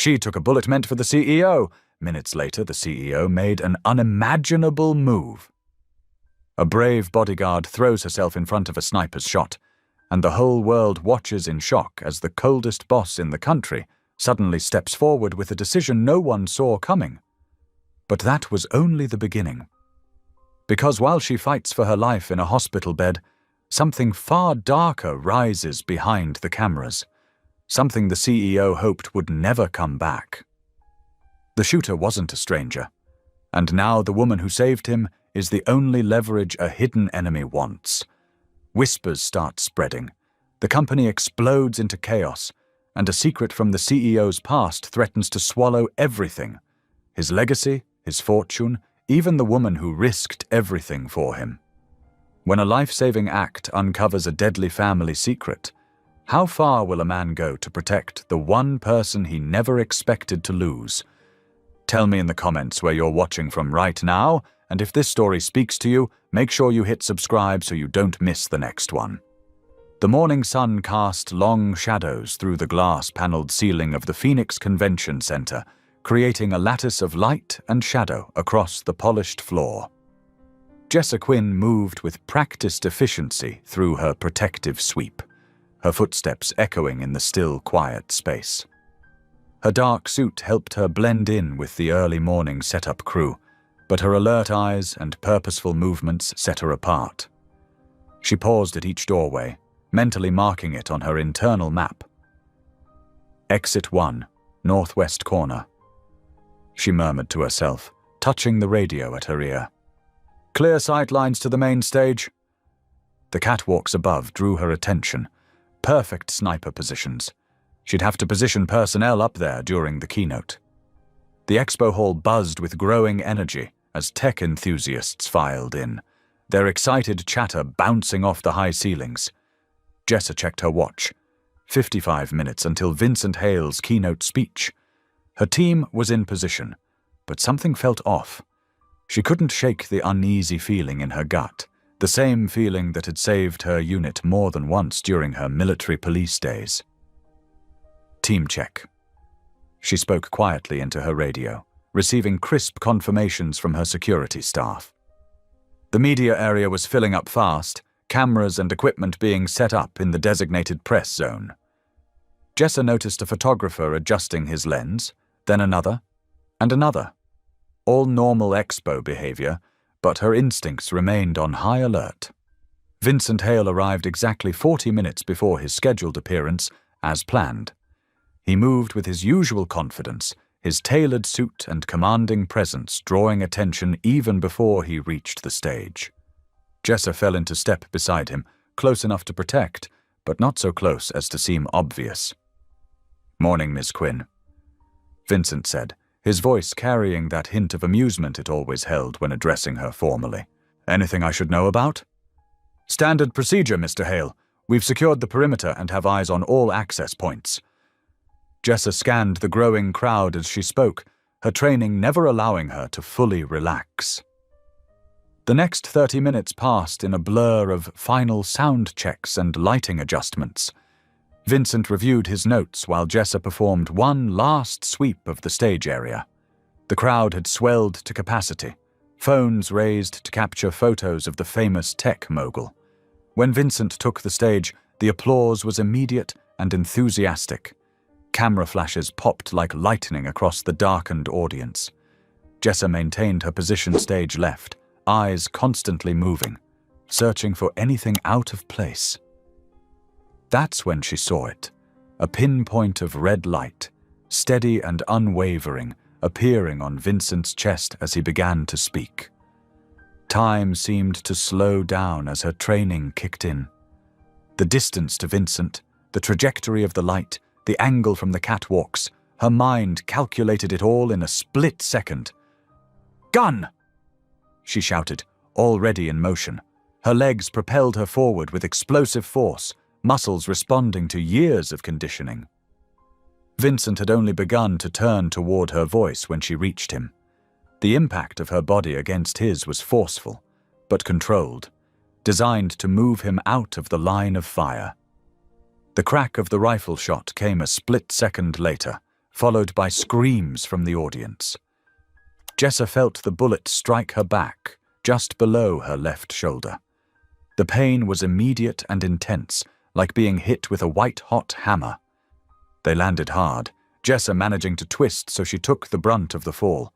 She took a bullet meant for the CEO. Minutes later, the CEO made an unimaginable move. A brave bodyguard throws herself in front of a sniper's shot, and the whole world watches in shock as the coldest boss in the country suddenly steps forward with a decision no one saw coming. But that was only the beginning. Because while she fights for her life in a hospital bed, something far darker rises behind the cameras, something the CEO hoped would never come back. The shooter wasn't a stranger, and now the woman who saved him is the only leverage a hidden enemy wants. Whispers start spreading. The company explodes into chaos, and a secret from the CEO's past threatens to swallow everything: his legacy, his fortune, even the woman who risked everything for him. When a life-saving act uncovers a deadly family secret, how far will a man go to protect the one person he never expected to lose? Tell me in the comments where you're watching from right now, and if this story speaks to you, make sure you hit subscribe so you don't miss the next one. The morning sun cast long shadows through the glass-paneled ceiling of the Phoenix Convention Center, creating a lattice of light and shadow across the polished floor. Jessa Quinn moved with practiced efficiency through her protective sweep, her footsteps echoing in the still, quiet space. Her dark suit helped her blend in with the early morning setup crew, but her alert eyes and purposeful movements set her apart. She paused at each doorway, mentally marking it on her internal map. Exit 1, northwest corner. She murmured to herself, touching the radio at her ear. Clear sight lines to the main stage. The catwalks above drew her attention. Perfect sniper positions. She'd have to position personnel up there during the keynote. The expo hall buzzed with growing energy as tech enthusiasts filed in, their excited chatter bouncing off the high ceilings. Jessa checked her watch. 55 minutes until Vincent Hale's keynote speech. Her team was in position, but something felt off. She couldn't shake the uneasy feeling in her gut, the same feeling that had saved her unit more than once during her military police days. Team check. She spoke quietly into her radio, receiving crisp confirmations from her security staff. The media area was filling up fast, cameras and equipment being set up in the designated press zone. Jessa noticed a photographer adjusting his lens, then another, and another. All normal expo behavior, but her instincts remained on high alert. Vincent Hale arrived exactly 40 minutes before his scheduled appearance, as planned. He moved with his usual confidence, his tailored suit and commanding presence drawing attention even before he reached the stage. Jessa fell into step beside him, close enough to protect, but not so close as to seem obvious. "Morning, Miss Quinn," Vincent said, his voice carrying that hint of amusement it always held when addressing her formally. "Anything I should know about?" "Standard procedure, Mr. Hale. We've secured the perimeter and have eyes on all access points." Jessa scanned the growing crowd as she spoke, her training never allowing her to fully relax. The next 30 minutes passed in a blur of final sound checks and lighting adjustments. Vincent reviewed his notes while Jessa performed one last sweep of the stage area. The crowd had swelled to capacity, phones raised to capture photos of the famous tech mogul. When Vincent took the stage, the applause was immediate and enthusiastic. Camera flashes popped like lightning across the darkened audience. Jessa maintained her position stage left, eyes constantly moving, searching for anything out of place. That's when she saw it, a pinpoint of red light, steady and unwavering, appearing on Vincent's chest as he began to speak. Time seemed to slow down as her training kicked in. The distance to Vincent, the trajectory of the light, the angle from the catwalks, her mind calculated it all in a split second. "Gun!" she shouted, already in motion. Her legs propelled her forward with explosive force, muscles responding to years of conditioning. Vincent had only begun to turn toward her voice when she reached him. The impact of her body against his was forceful, but controlled, designed to move him out of the line of fire. The crack of the rifle shot came a split second later, followed by screams from the audience. Jessa felt the bullet strike her back, just below her left shoulder. The pain was immediate and intense, like being hit with a white-hot hammer. They landed hard, Jessa managing to twist so she took the brunt of the fall.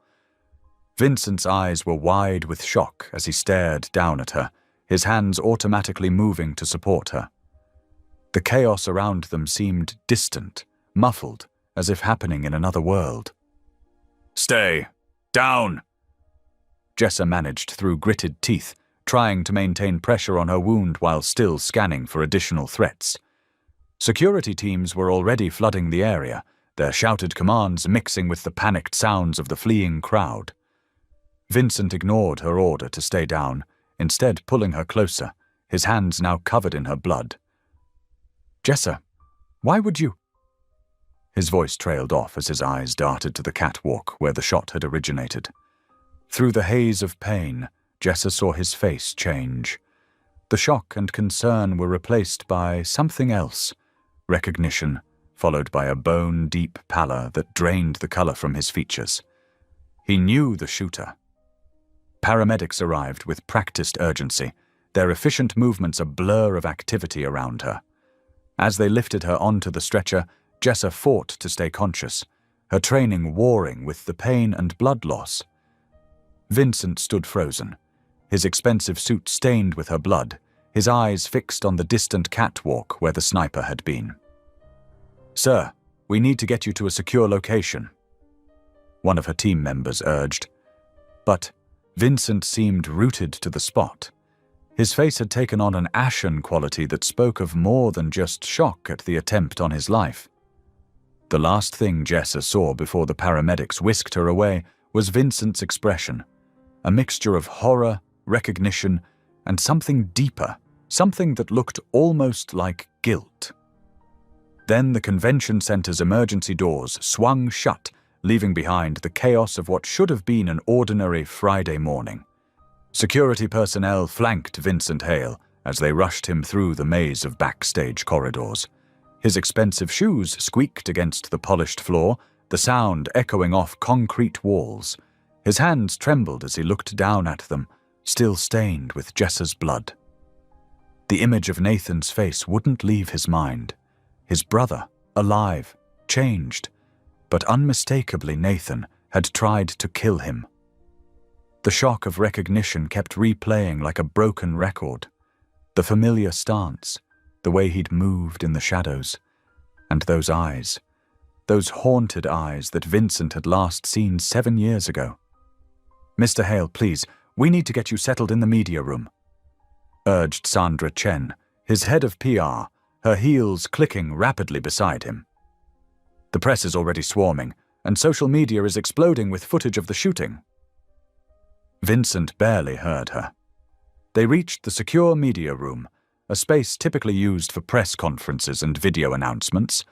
Vincent's eyes were wide with shock as he stared down at her, his hands automatically moving to support her. The chaos around them seemed distant, muffled, as if happening in another world. "Stay! Down!" Jessa managed through gritted teeth, trying to maintain pressure on her wound while still scanning for additional threats. Security teams were already flooding the area, their shouted commands mixing with the panicked sounds of the fleeing crowd. Vincent ignored her order to stay down, instead pulling her closer, his hands now covered in her blood. "Jessa, why would you—" His voice trailed off as his eyes darted to the catwalk where the shot had originated. Through the haze of pain, Jessa saw his face change. The shock and concern were replaced by something else, recognition, followed by a bone-deep pallor that drained the color from his features. He knew the shooter. Paramedics arrived with practiced urgency, their efficient movements a blur of activity around her. As they lifted her onto the stretcher, Jessa fought to stay conscious, her training warring with the pain and blood loss. Vincent stood frozen, his expensive suit stained with her blood, his eyes fixed on the distant catwalk where the sniper had been. "Sir, we need to get you to a secure location," one of her team members urged. But Vincent seemed rooted to the spot. His face had taken on an ashen quality that spoke of more than just shock at the attempt on his life. The last thing Jessa saw before the paramedics whisked her away was Vincent's expression, a mixture of horror, recognition, and something deeper, something that looked almost like guilt. Then the convention center's emergency doors swung shut, leaving behind the chaos of what should have been an ordinary Friday morning. Security personnel flanked Vincent Hale as they rushed him through the maze of backstage corridors. His expensive shoes squeaked against the polished floor, the sound echoing off concrete walls. His hands trembled as he looked down at them, still stained with Jessa's blood. The image of Nathan's face wouldn't leave his mind. His brother, alive, changed, but unmistakably Nathan had tried to kill him. The shock of recognition kept replaying like a broken record. The familiar stance, the way he'd moved in the shadows, and those eyes, those haunted eyes that Vincent had last seen 7 years ago. "Mr. Hale, please, we need to get you settled in the media room," urged Sandra Chen, his head of PR, her heels clicking rapidly beside him. "The press is already swarming, and social media is exploding with footage of the shooting." Vincent barely heard her. They reached the secure media room, a space typically used for press conferences and video announcements.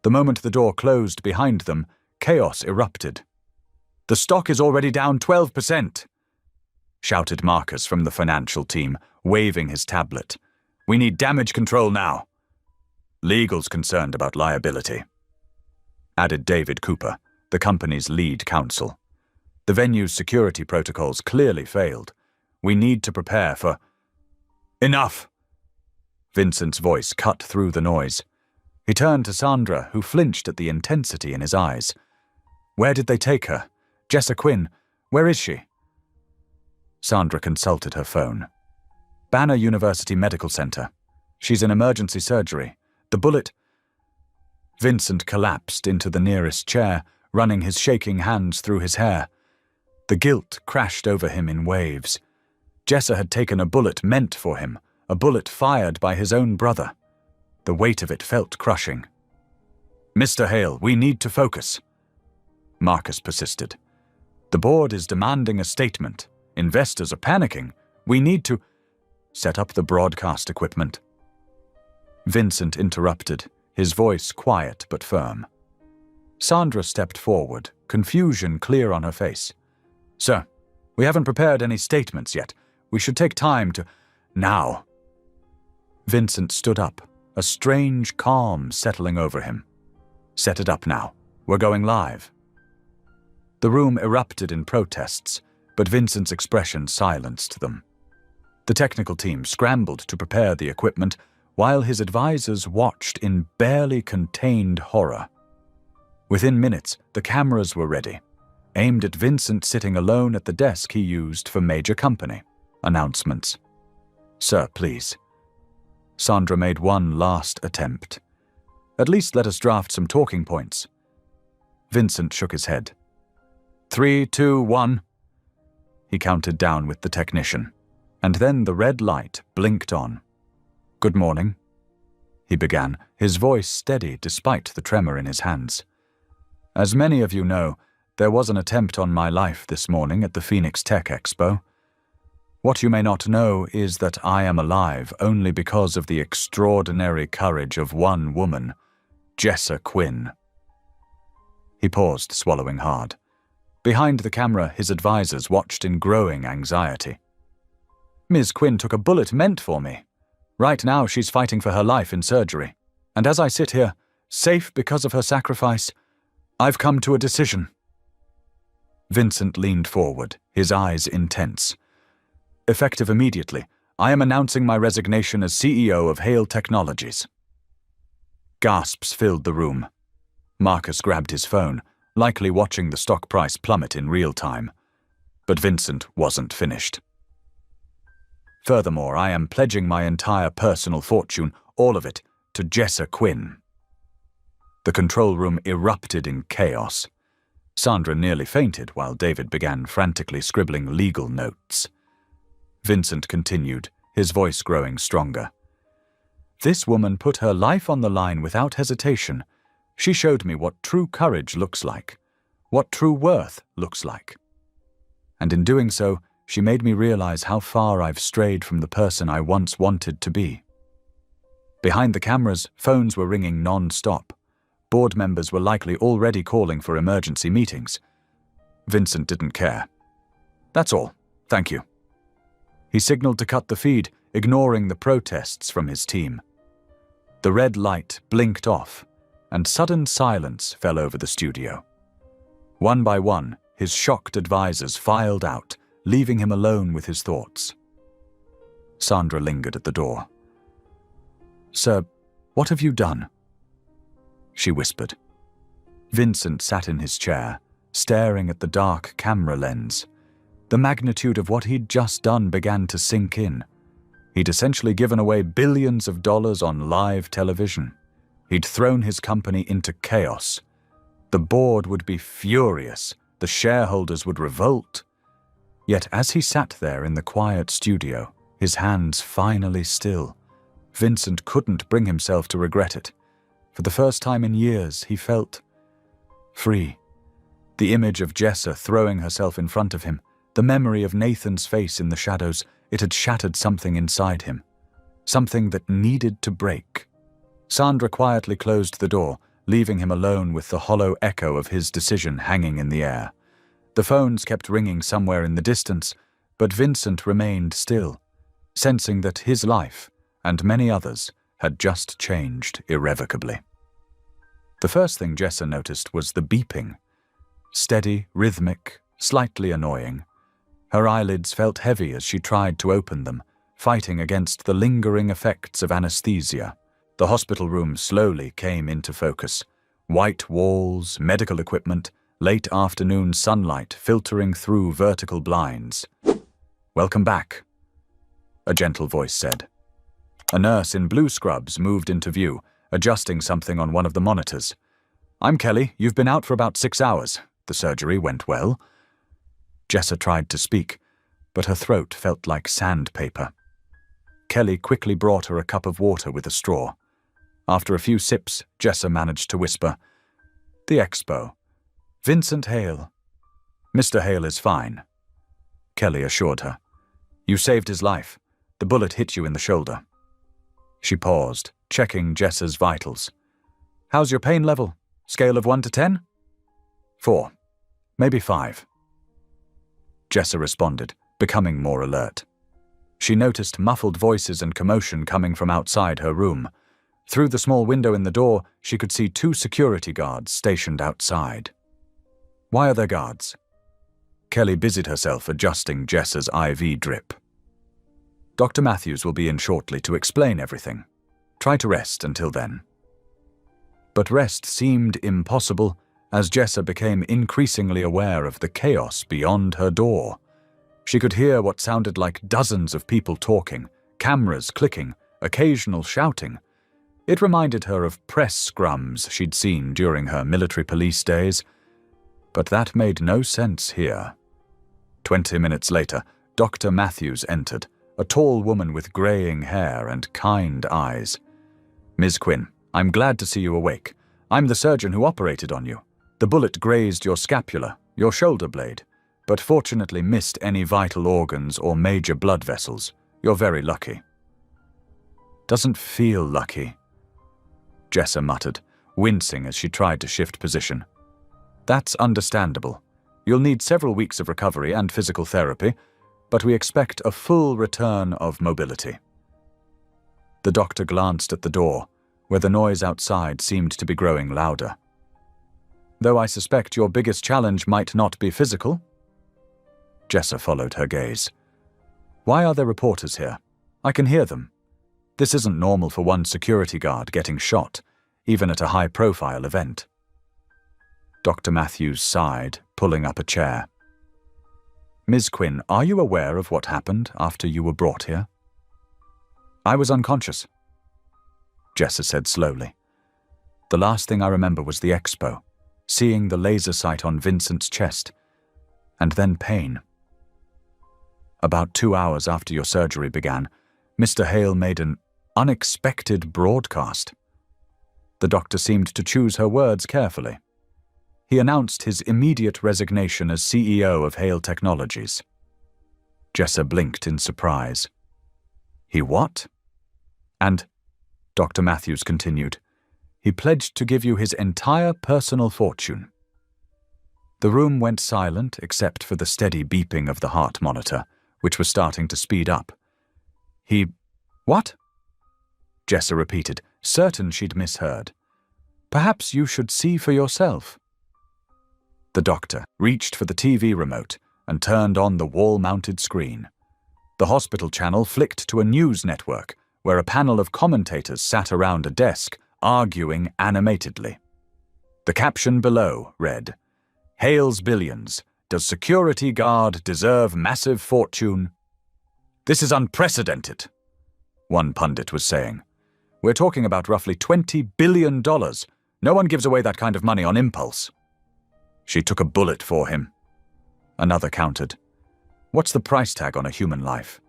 The moment the door closed behind them, chaos erupted. "The stock is already down 12%, shouted Marcus from the financial team, waving his tablet. "We need damage control now." "Legal's concerned about liability," added David Cooper, the company's lead counsel. "The venue's security protocols clearly failed. We need to prepare for—" "Enough!" Vincent's voice cut through the noise. He turned to Sandra, who flinched at the intensity in his eyes. "Where did they take her? Jessa Quinn, where is she?" Sandra consulted her phone. "Banner University Medical Center. She's in emergency surgery. The bullet—" Vincent collapsed into the nearest chair, running his shaking hands through his hair. The guilt crashed over him in waves. Jessa had taken a bullet meant for him, a bullet fired by his own brother. The weight of it felt crushing. "Mr. Hale, we need to focus," Marcus persisted. "The board is demanding a statement. Investors are panicking. We need to—" "Set up the broadcast equipment." Vincent interrupted, his voice quiet but firm. Sandra stepped forward, confusion clear on her face. "Sir, we haven't prepared any statements yet. We should take time to—" "Now." Vincent stood up, a strange calm settling over him. "Set it up now. We're going live." The room erupted in protests, but Vincent's expression silenced them. The technical team scrambled to prepare the equipment, while his advisors watched in barely contained horror. Within minutes, the cameras were ready, aimed at Vincent sitting alone at the desk he used for major company announcements. "Sir, please." Sandra made one last attempt. "At least let us draft some talking points." Vincent shook his head. 3, 2, 1. He counted down with the technician, and then the red light blinked on. "Good morning," he began, his voice steady despite the tremor in his hands. "As many of you know, there was an attempt on my life this morning at the Phoenix Tech Expo. What you may not know is that I am alive only because of the extraordinary courage of one woman, Jessa Quinn." He paused, swallowing hard. Behind the camera, his advisors watched in growing anxiety. "Ms. Quinn took a bullet meant for me. Right now, she's fighting for her life in surgery. And as I sit here, safe because of her sacrifice, I've come to a decision." Vincent leaned forward, his eyes intense. "Effective immediately, I am announcing my resignation as CEO of Hale Technologies." Gasps filled the room. Marcus grabbed his phone, likely watching the stock price plummet in real time. But Vincent wasn't finished. "Furthermore, I am pledging my entire personal fortune, all of it, to Jessa Quinn." The control room erupted in chaos. Sandra nearly fainted while David began frantically scribbling legal notes. Vincent continued, his voice growing stronger. "This woman put her life on the line without hesitation. She showed me what true courage looks like, what true worth looks like. And in doing so, she made me realize how far I've strayed from the person I once wanted to be." Behind the cameras, phones were ringing non-stop. Board members were likely already calling for emergency meetings. Vincent didn't care. "That's all. Thank you." He signaled to cut the feed, ignoring the protests from his team. The red light blinked off, and sudden silence fell over the studio. One by one, his shocked advisors filed out, leaving him alone with his thoughts. Sandra lingered at the door. "Sir, what have you done?" she whispered. Vincent sat in his chair, staring at the dark camera lens. The magnitude of what he'd just done began to sink in. He'd essentially given away billions of dollars on live television. He'd thrown his company into chaos. The board would be furious. The shareholders would revolt. Yet as he sat there in the quiet studio, his hands finally still, Vincent couldn't bring himself to regret it. For the first time in years, he felt free. The image of Jessa throwing herself in front of him, the memory of Nathan's face in the shadows, it had shattered something inside him. Something that needed to break. Sandra quietly closed the door, leaving him alone with the hollow echo of his decision hanging in the air. The phones kept ringing somewhere in the distance, but Vincent remained still, sensing that his life, and many others, had just changed irrevocably. The first thing Jessa noticed was the beeping. Steady, rhythmic, slightly annoying. Her eyelids felt heavy as she tried to open them, fighting against the lingering effects of anesthesia. The hospital room slowly came into focus. White walls, medical equipment, late afternoon sunlight filtering through vertical blinds. "Welcome back," a gentle voice said. A nurse in blue scrubs moved into view, adjusting something on one of the monitors. "I'm Kelly. You've been out for about 6 hours. The surgery went well." Jessa tried to speak, but her throat felt like sandpaper. Kelly quickly brought her a cup of water with a straw. After a few sips, Jessa managed to whisper, "The expo. Vincent Hale." "Mr. Hale is fine," Kelly assured her. "You saved his life. The bullet hit you in the shoulder." She paused, checking Jessa's vitals. "How's your pain level? Scale of 1 to 10? 4. Maybe 5. Jessa responded, becoming more alert. She noticed muffled voices and commotion coming from outside her room. Through the small window in the door, she could see 2 security guards stationed outside. Why are there guards? Kelly busied herself adjusting Jessa's IV drip. Dr. Matthews will be in shortly to explain everything. Try to rest until then. But rest seemed impossible as Jessa became increasingly aware of the chaos beyond her door. She could hear what sounded like dozens of people talking, cameras clicking, occasional shouting. It reminded her of press scrums she'd seen during her military police days. But that made no sense here. 20 minutes later, Dr. Matthews entered, a tall woman with graying hair and kind eyes. "Ms. Quinn, I'm glad to see you awake. I'm the surgeon who operated on you. The bullet grazed your scapula, your shoulder blade, but fortunately missed any vital organs or major blood vessels. You're very lucky." "Doesn't feel lucky," Jessa muttered, wincing as she tried to shift position. "That's understandable. You'll need several weeks of recovery and physical therapy, but we expect a full return of mobility." The doctor glanced at the door, where the noise outside seemed to be growing louder. "Though I suspect your biggest challenge might not be physical." Jessa followed her gaze. "Why are there reporters here? I can hear them. This isn't normal for one security guard getting shot, even at a high-profile event." Dr. Matthews sighed, pulling up a chair. "Ms. Quinn, are you aware of what happened after you were brought here?" "I was unconscious," Jessa said slowly. "The last thing I remember was the expo, seeing the laser sight on Vincent's chest, and then pain. About 2 hours after your surgery began, Mr. Hale made an unexpected broadcast." The doctor seemed to choose her words carefully. He announced his immediate resignation as CEO of Hale Technologies. Jessa blinked in surprise. "He what?" "And," Dr. Matthews continued, "he pledged to give you his entire personal fortune." The room went silent except for the steady beeping of the heart monitor, which was starting to speed up. "He... what?" Jessa repeated, certain she'd misheard. "Perhaps you should see for yourself." The doctor reached for the TV remote and turned on the wall-mounted screen. The hospital channel flicked to a news network where a panel of commentators sat around a desk, arguing animatedly. The caption below read, "Hale's Billions. Does security guard deserve massive fortune?" "This is unprecedented," one pundit was saying. "We're talking about roughly $20 billion. No one gives away that kind of money on impulse." "She took a bullet for him," another countered. "What's the price tag on a human life?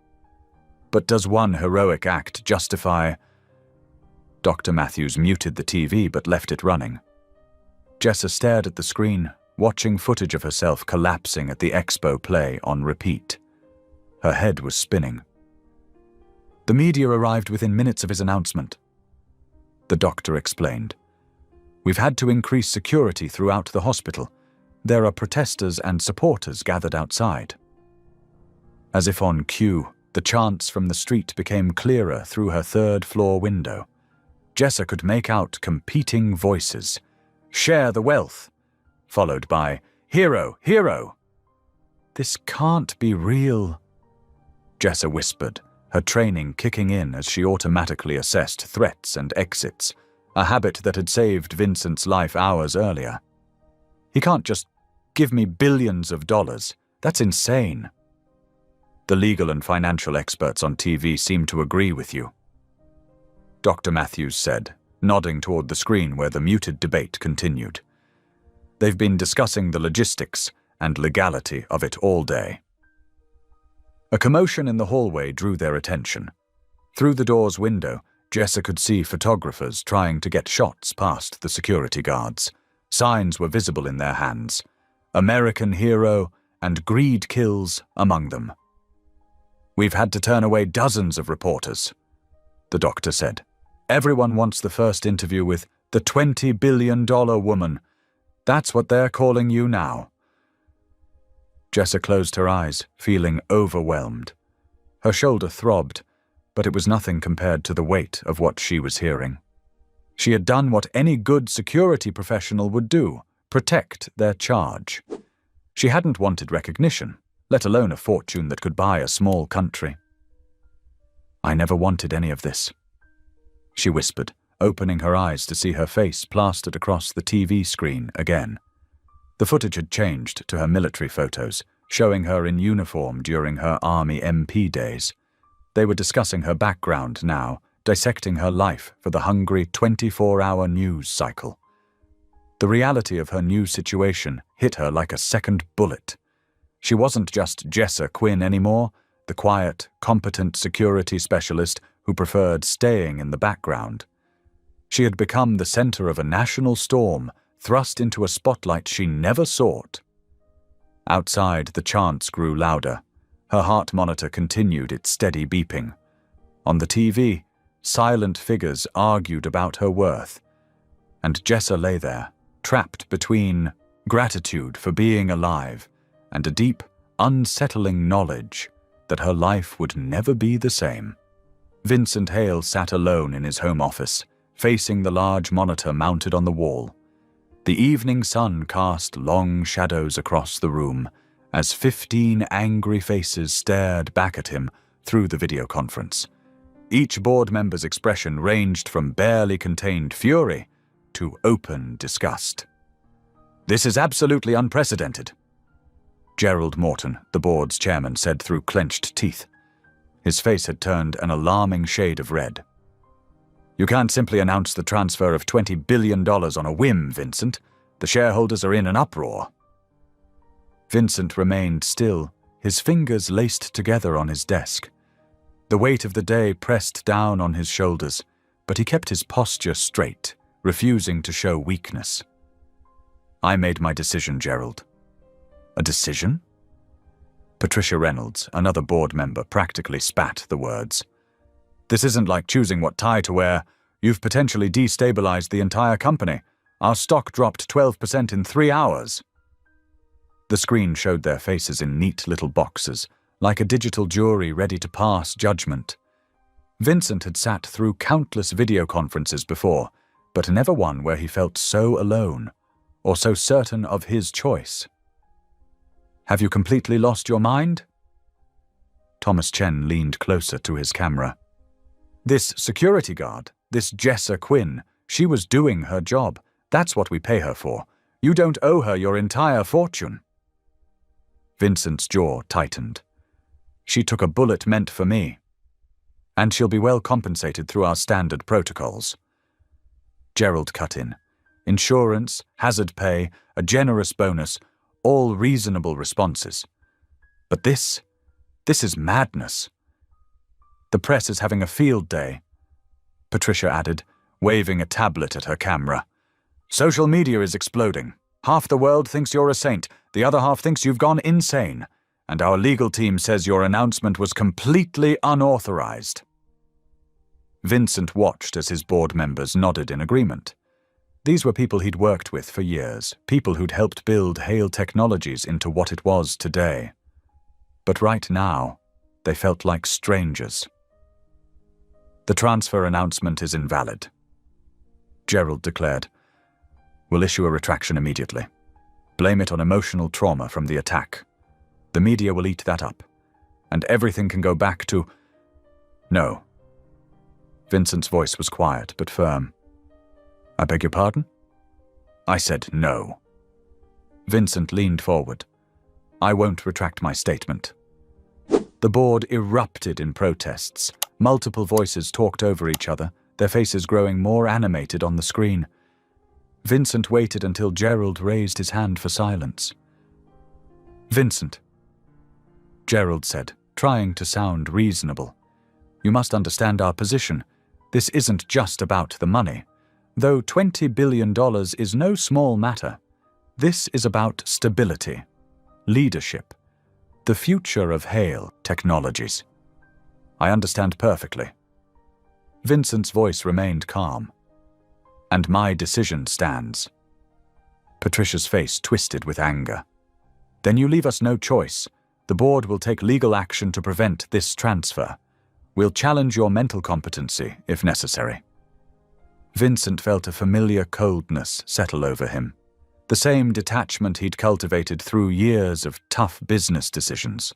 But does one heroic act justify—" Dr. Matthews muted the TV but left it running. Jessa stared at the screen, watching footage of herself collapsing at the expo play on repeat. Her head was spinning. "The media arrived within minutes of his announcement," the doctor explained. "We've had to increase security throughout the hospital. There are protesters and supporters gathered outside." As if on cue, the chants from the street became clearer through her third-floor window. Jessa could make out competing voices. "Share the wealth," followed by, "Hero, hero." "This can't be real," Jessa whispered, her training kicking in as she automatically assessed threats and exits, a habit that had saved Vincent's life hours earlier. "He can't just give me billions of dollars. That's insane." "The legal and financial experts on TV seem to agree with you," Dr. Matthews said, nodding toward the screen where the muted debate continued. "They've been discussing the logistics and legality of it all day." A commotion in the hallway drew their attention. Through the door's window, Jessa could see photographers trying to get shots past the security guards. Signs were visible in their hands. "American Hero" and "Greed Kills" among them. "We've had to turn away dozens of reporters," the doctor said. "Everyone wants the first interview with the $20 billion woman. That's what they're calling you now." Jessa closed her eyes, feeling overwhelmed. Her shoulder throbbed, but it was nothing compared to the weight of what she was hearing. She had done what any good security professional would do: protect their charge. She hadn't wanted recognition, let alone a fortune that could buy a small country. "I never wanted any of this," she whispered, opening her eyes to see her face plastered across the TV screen again. The footage had changed to her military photos, showing her in uniform during her Army MP days. They were discussing her background now, dissecting her life for the hungry 24-hour news cycle. The reality of her new situation hit her like a second bullet. She wasn't just Jessa Quinn anymore, the quiet, competent security specialist who preferred staying in the background. She had become the center of a national storm, thrust into a spotlight she never sought. Outside, the chants grew louder. Her heart monitor continued its steady beeping. On the TV, silent figures argued about her worth. And Jessa lay there, trapped between gratitude for being alive and a deep, unsettling knowledge that her life would never be the same. Vincent Hale sat alone in his home office, facing the large monitor mounted on the wall. The evening sun cast long shadows across the room as 15 angry faces stared back at him through the video conference. Each board member's expression ranged from barely contained fury to open disgust. "This is absolutely unprecedented," Gerald Morton, the board's chairman, said through clenched teeth. His face had turned an alarming shade of red. "You can't simply announce the transfer of $20 billion on a whim, Vincent. The shareholders are in an uproar." Vincent remained still, his fingers laced together on his desk. The weight of the day pressed down on his shoulders, but he kept his posture straight, refusing to show weakness. "I made my decision, Gerald." "A decision?" Patricia Reynolds, another board member, practically spat the words. "This isn't like choosing what tie to wear. You've potentially destabilized the entire company. Our stock dropped 12% in 3 hours." The screen showed their faces in neat little boxes, like a digital jury ready to pass judgment. Vincent had sat through countless video conferences before, but never one where he felt so alone, or so certain of his choice. "Have you completely lost your mind?" Thomas Chen leaned closer to his camera. "This security guard, this Jessa Quinn, she was doing her job. That's what we pay her for. You don't owe her your entire fortune." Vincent's jaw tightened. "She took a bullet meant for me. And she'll be well compensated through our standard protocols." Gerald cut in. Insurance, hazard pay, a generous bonus, all reasonable responses. But this is madness. "The press is having a field day," Patricia added, waving a tablet at her camera. "Social media is exploding. Half the world thinks you're a saint, the other half thinks you've gone insane, and our legal team says your announcement was completely unauthorized." Vincent watched as his board members nodded in agreement. These were people he'd worked with for years, people who'd helped build Hale Technologies into what it was today. But right now, they felt like strangers. "The transfer announcement is invalid," Gerald declared. "We'll issue a retraction immediately. Blame it on emotional trauma from the attack. The media will eat that up, and everything can go back to—" "No." Vincent's voice was quiet but firm. "I beg your pardon?" "I said no." Vincent leaned forward. "I won't retract my statement." The board erupted in protests. Multiple voices talked over each other, their faces growing more animated on the screen. Vincent waited until Gerald raised his hand for silence. "Vincent," Gerald said, trying to sound reasonable. "You must understand our position. This isn't just about the money. Though $20 billion is no small matter, this is about stability, leadership, the future of Hale Technologies." "I understand perfectly." Vincent's voice remained calm. "And my decision stands." Patricia's face twisted with anger. "Then you leave us no choice. The board will take legal action to prevent this transfer. We'll challenge your mental competency if necessary." Vincent felt a familiar coldness settle over him, the same detachment he'd cultivated through years of tough business decisions.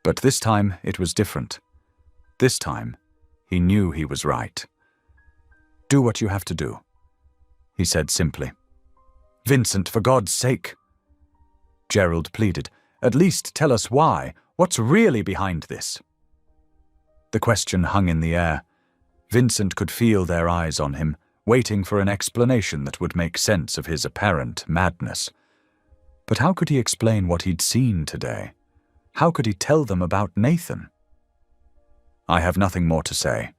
But this time it was different. This time, he knew he was right. "Do what you have to do," he said simply. "Vincent, for God's sake," Gerald pleaded, "at least tell us why. What's really behind this?" The question hung in the air. Vincent could feel their eyes on him, waiting for an explanation that would make sense of his apparent madness. But how could he explain what he'd seen today? How could he tell them about Nathan? "I have nothing more to say,"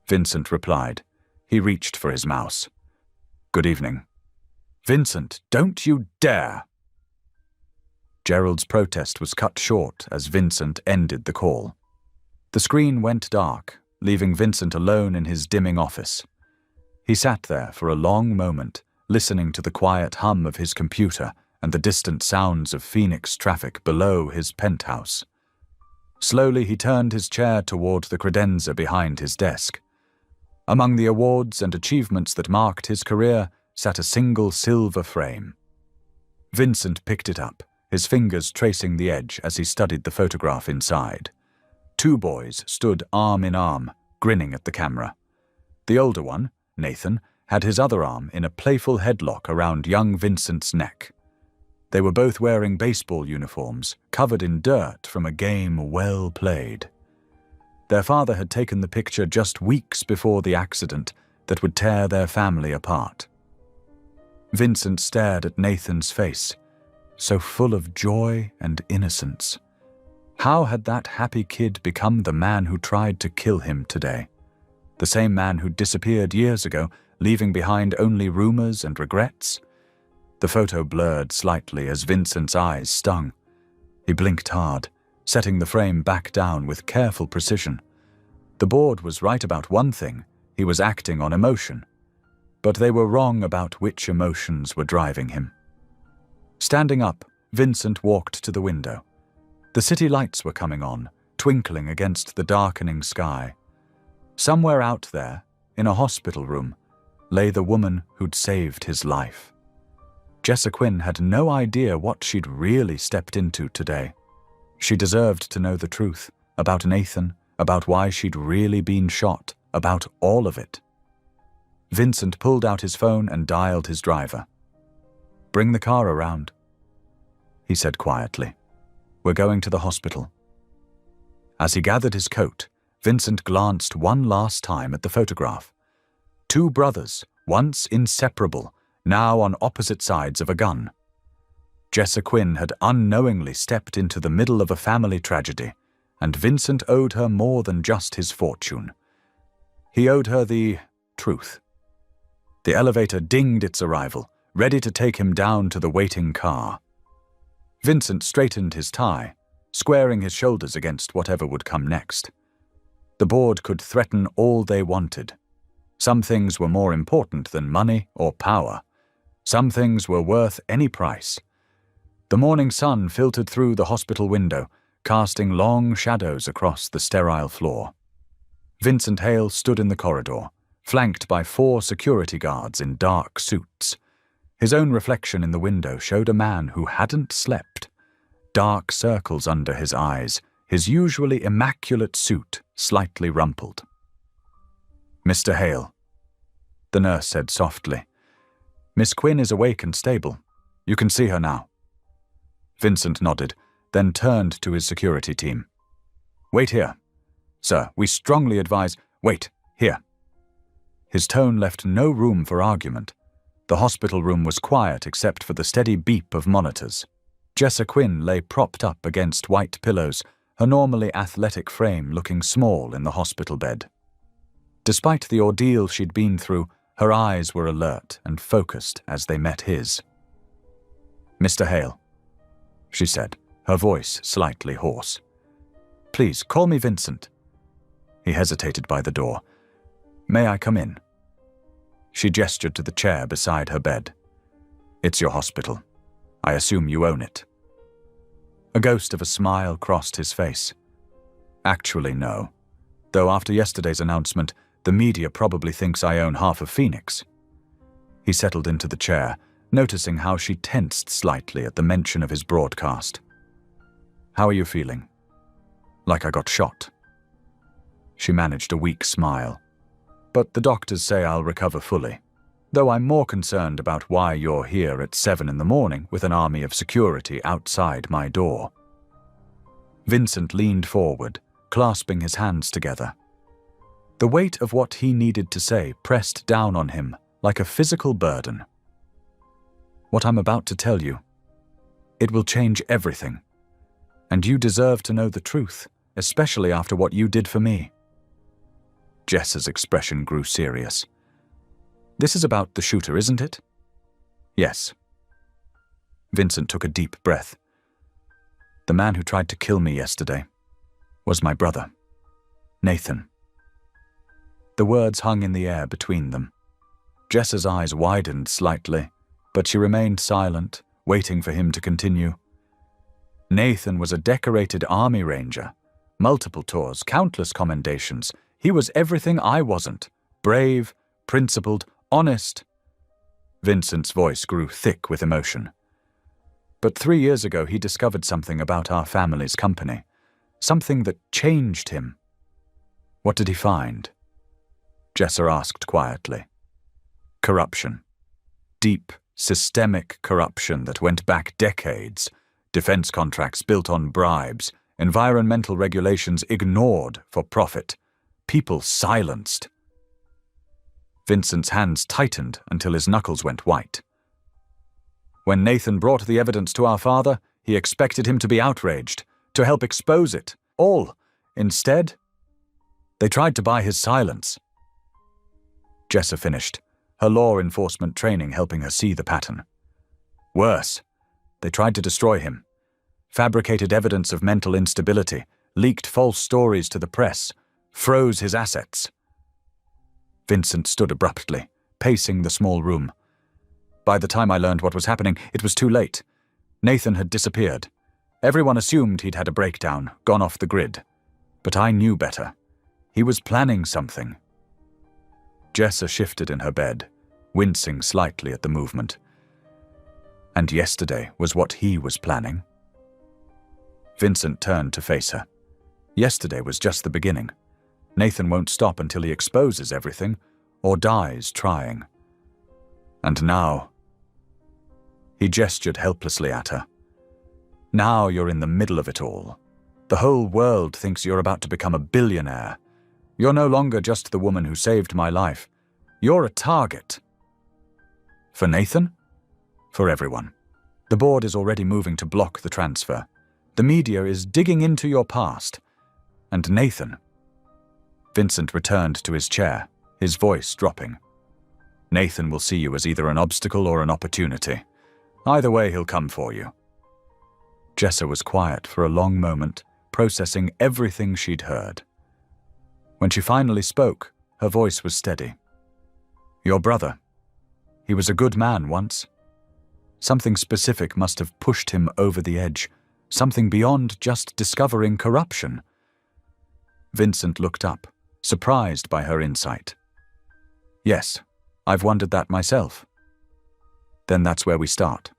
Vincent replied. He reached for his mouse. "Good evening." "Vincent, don't you dare!" Gerald's protest was cut short as Vincent ended the call. The screen went dark, leaving Vincent alone in his dimming office. He sat there for a long moment, listening to the quiet hum of his computer and the distant sounds of Phoenix traffic below his penthouse. Slowly he turned his chair toward the credenza behind his desk. Among the awards and achievements that marked his career sat a single silver frame. Vincent picked it up, his fingers tracing the edge as he studied the photograph inside. Two boys stood arm in arm, grinning at the camera. The older one, Nathan, had his other arm in a playful headlock around young Vincent's neck. They were both wearing baseball uniforms, covered in dirt from a game well played. Their father had taken the picture just weeks before the accident that would tear their family apart. Vincent stared at Nathan's face, so full of joy and innocence. How had that happy kid become the man who tried to kill him today? The same man who disappeared years ago, leaving behind only rumors and regrets? The photo blurred slightly as Vincent's eyes stung. He blinked hard, setting the frame back down with careful precision. The board was right about one thing: he was acting on emotion. But they were wrong about which emotions were driving him. Standing up, Vincent walked to the window. The city lights were coming on, twinkling against the darkening sky. Somewhere out there, in a hospital room, lay the woman who'd saved his life. Jessa Quinn had no idea what she'd really stepped into today. She deserved to know the truth about Nathan, about why she'd really been shot, about all of it. Vincent pulled out his phone and dialed his driver. "Bring the car around," he said quietly. "We're going to the hospital." As he gathered his coat, Vincent glanced one last time at the photograph. Two brothers, once inseparable, now on opposite sides of a gun. Jessa Quinn had unknowingly stepped into the middle of a family tragedy, and Vincent owed her more than just his fortune. He owed her the truth. The elevator dinged its arrival, ready to take him down to the waiting car. Vincent straightened his tie, squaring his shoulders against whatever would come next. The board could threaten all they wanted. Some things were more important than money or power. Some things were worth any price. The morning sun filtered through the hospital window, casting long shadows across the sterile floor. Vincent Hale stood in the corridor, flanked by 4 security guards in dark suits. His own reflection in the window showed a man who hadn't slept. Dark circles under his eyes, his usually immaculate suit slightly rumpled. "Mr. Hale," the nurse said softly. "Miss Quinn is awake and stable. You can see her now." Vincent nodded, then turned to his security team. "Wait here. Sir, we strongly advise—" "Wait, here." His tone left no room for argument. The hospital room was quiet except for the steady beep of monitors. Jessa Quinn lay propped up against white pillows, her normally athletic frame looking small in the hospital bed. Despite the ordeal she'd been through, her eyes were alert and focused as they met his. "Mr. Hale," she said, her voice slightly hoarse. "Please, call me Vincent." He hesitated by the door. "May I come in?" She gestured to the chair beside her bed. "It's your hospital. I assume you own it." A ghost of a smile crossed his face. Actually, no. Though after yesterday's announcement, The media probably thinks I own half of Phoenix. He settled into the chair, noticing how she tensed slightly at the mention of his broadcast. How are you feeling? Like I got shot. She managed a weak smile. But the doctors say I'll recover fully, though I'm more concerned about why you're here at 7 in the morning with an army of security outside my door. Vincent leaned forward, clasping his hands together. The weight of what he needed to say pressed down on him like a physical burden. What I'm about to tell you, it will change everything. And you deserve to know the truth, especially after what you did for me. Jess's expression grew serious. This is about the shooter, isn't it? Yes. Vincent took a deep breath. The man who tried to kill me yesterday was my brother, Nathan. The words hung in the air between them. Jess's eyes widened slightly, but she remained silent, waiting for him to continue. Nathan was a decorated Army Ranger. Multiple tours, countless commendations. He was everything I wasn't. Brave, principled, honest. Vincent's voice grew thick with emotion. But 3 years ago he discovered something about our family's company. Something that changed him. What did he find? Jessa asked quietly. Corruption. Deep, systemic corruption that went back decades. Defense contracts built on bribes. Environmental regulations ignored for profit. People silenced. Vincent's hands tightened until his knuckles went white. When Nathan brought the evidence to our father, he expected him to be outraged, to help expose it, all. Instead, they tried to buy his silence. Jessa finished, her law enforcement training helping her see the pattern. Worse, they tried to destroy him. Fabricated evidence of mental instability, leaked false stories to the press, froze his assets. Vincent stood abruptly, pacing the small room. By the time I learned what was happening, it was too late. Nathan had disappeared. Everyone assumed he'd had a breakdown, gone off the grid. But I knew better. He was planning something. Jessa shifted in her bed, wincing slightly at the movement. And yesterday was what he was planning. Vincent turned to face her. Yesterday was just the beginning. Nathan won't stop until he exposes everything, or dies trying. And now... He gestured helplessly at her. Now you're in the middle of it all. The whole world thinks you're about to become a billionaire. You're no longer just the woman who saved my life. You're a target. For Nathan? For everyone. The board is already moving to block the transfer. The media is digging into your past. And Nathan... Vincent returned to his chair, his voice dropping. Nathan will see you as either an obstacle or an opportunity. Either way, he'll come for you. Jessa was quiet for a long moment, processing everything she'd heard. When she finally spoke, her voice was steady. Your brother. He was a good man once. Something specific must have pushed him over the edge, something beyond just discovering corruption. Vincent looked up, surprised by her insight. Yes, I've wondered that myself. Then that's where we start.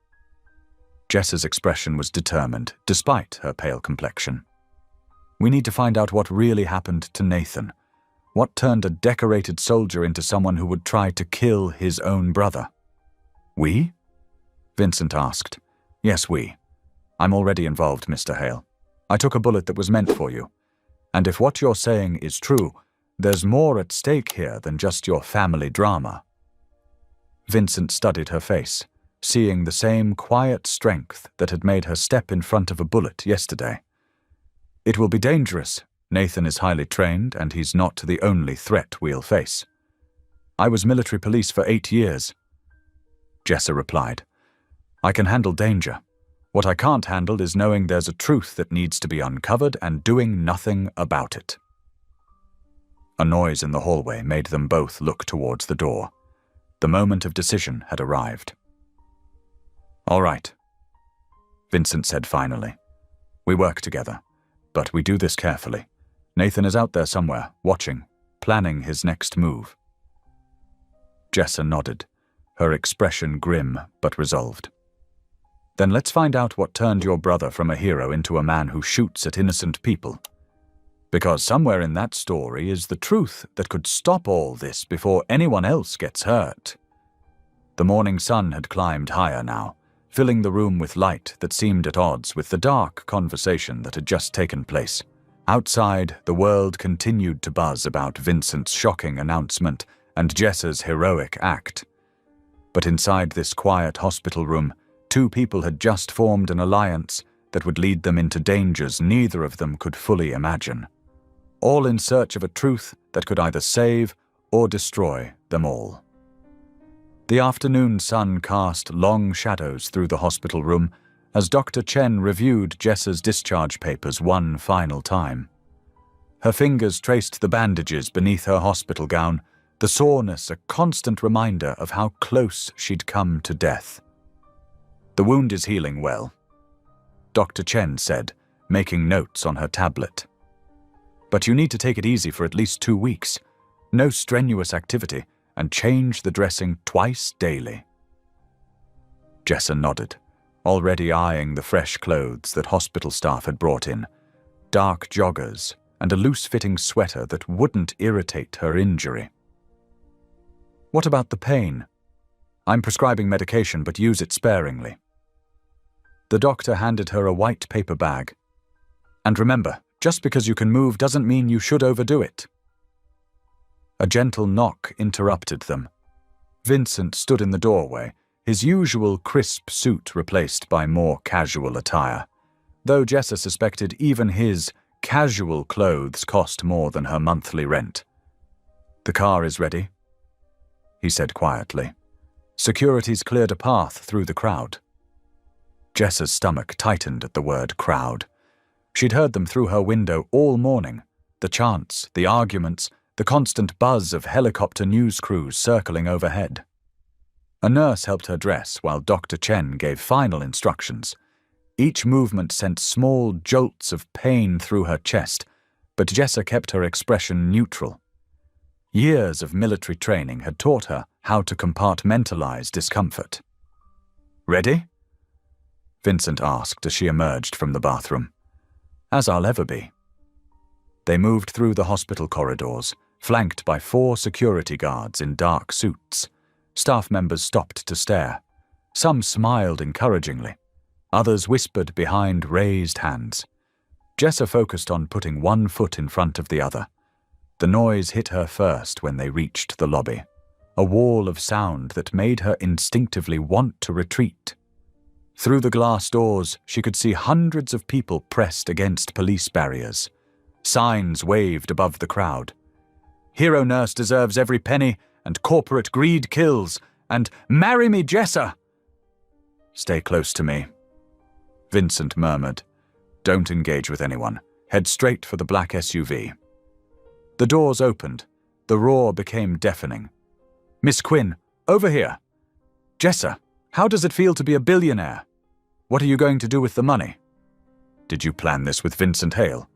Jessa's expression was determined, despite her pale complexion. We need to find out what really happened to Nathan. What turned a decorated soldier into someone who would try to kill his own brother? We? Vincent asked. Yes, we. I'm already involved, Mr. Hale. I took a bullet that was meant for you. And if what you're saying is true, there's more at stake here than just your family drama. Vincent studied her face, seeing the same quiet strength that had made her step in front of a bullet yesterday. It will be dangerous. Nathan is highly trained, and he's not the only threat we'll face. I was military police for 8 years. Jessa replied. I can handle danger. What I can't handle is knowing there's a truth that needs to be uncovered and doing nothing about it. A noise in the hallway made them both look towards the door. The moment of decision had arrived. All right, Vincent said finally. We work together, but we do this carefully. Nathan is out there somewhere, watching, planning his next move. Jessa nodded, her expression grim but resolved. Then let's find out what turned your brother from a hero into a man who shoots at innocent people. Because somewhere in that story is the truth that could stop all this before anyone else gets hurt. The morning sun had climbed higher now, filling the room with light that seemed at odds with the dark conversation that had just taken place. Outside, the world continued to buzz about Vincent's shocking announcement and Jessa's heroic act. But inside this quiet hospital room, two people had just formed an alliance that would lead them into dangers neither of them could fully imagine, all in search of a truth that could either save or destroy them all. The afternoon sun cast long shadows through the hospital room as Dr. Chen reviewed Jessa's discharge papers one final time. Her fingers traced the bandages beneath her hospital gown, the soreness a constant reminder of how close she'd come to death. "The wound is healing well," Dr. Chen said, making notes on her tablet. "But you need to take it easy for at least 2 weeks. No strenuous activity, and change the dressing twice daily." Jessa nodded, already eyeing the fresh clothes that hospital staff had brought in, dark joggers and a loose-fitting sweater that wouldn't irritate her injury. "What about the pain? I'm prescribing medication, but use it sparingly." The doctor handed her a white paper bag. "And remember, just because you can move doesn't mean you should overdo it." A gentle knock interrupted them. Vincent stood in the doorway, his usual crisp suit replaced by more casual attire, though Jessa suspected even his casual clothes cost more than her monthly rent. "The car is ready," he said quietly. Security's cleared a path through the crowd. Jessa's stomach tightened at the word crowd. She'd heard them through her window all morning, the chants, the arguments, the constant buzz of helicopter news crews circling overhead. A nurse helped her dress while Dr. Chen gave final instructions. Each movement sent small jolts of pain through her chest, but Jessa kept her expression neutral. Years of military training had taught her how to compartmentalize discomfort. "Ready?" Vincent asked as she emerged from the bathroom. "As I'll ever be." They moved through the hospital corridors, flanked by 4 security guards in dark suits. Staff members stopped to stare. Some smiled encouragingly. Others whispered behind raised hands. Jessa focused on putting one foot in front of the other. The noise hit her first when they reached the lobby, a wall of sound that made her instinctively want to retreat. Through the glass doors, she could see hundreds of people pressed against police barriers. Signs waved above the crowd. "Hero nurse deserves every penny, and corporate greed kills," and "Marry me, Jessa!" "Stay close to me," Vincent murmured. "Don't engage with anyone. Head straight for the black SUV." The doors opened. The roar became deafening. "Miss Quinn, over here!" "Jessa, how does it feel to be a billionaire? What are you going to do with the money?" "Did you plan this with Vincent Hale?"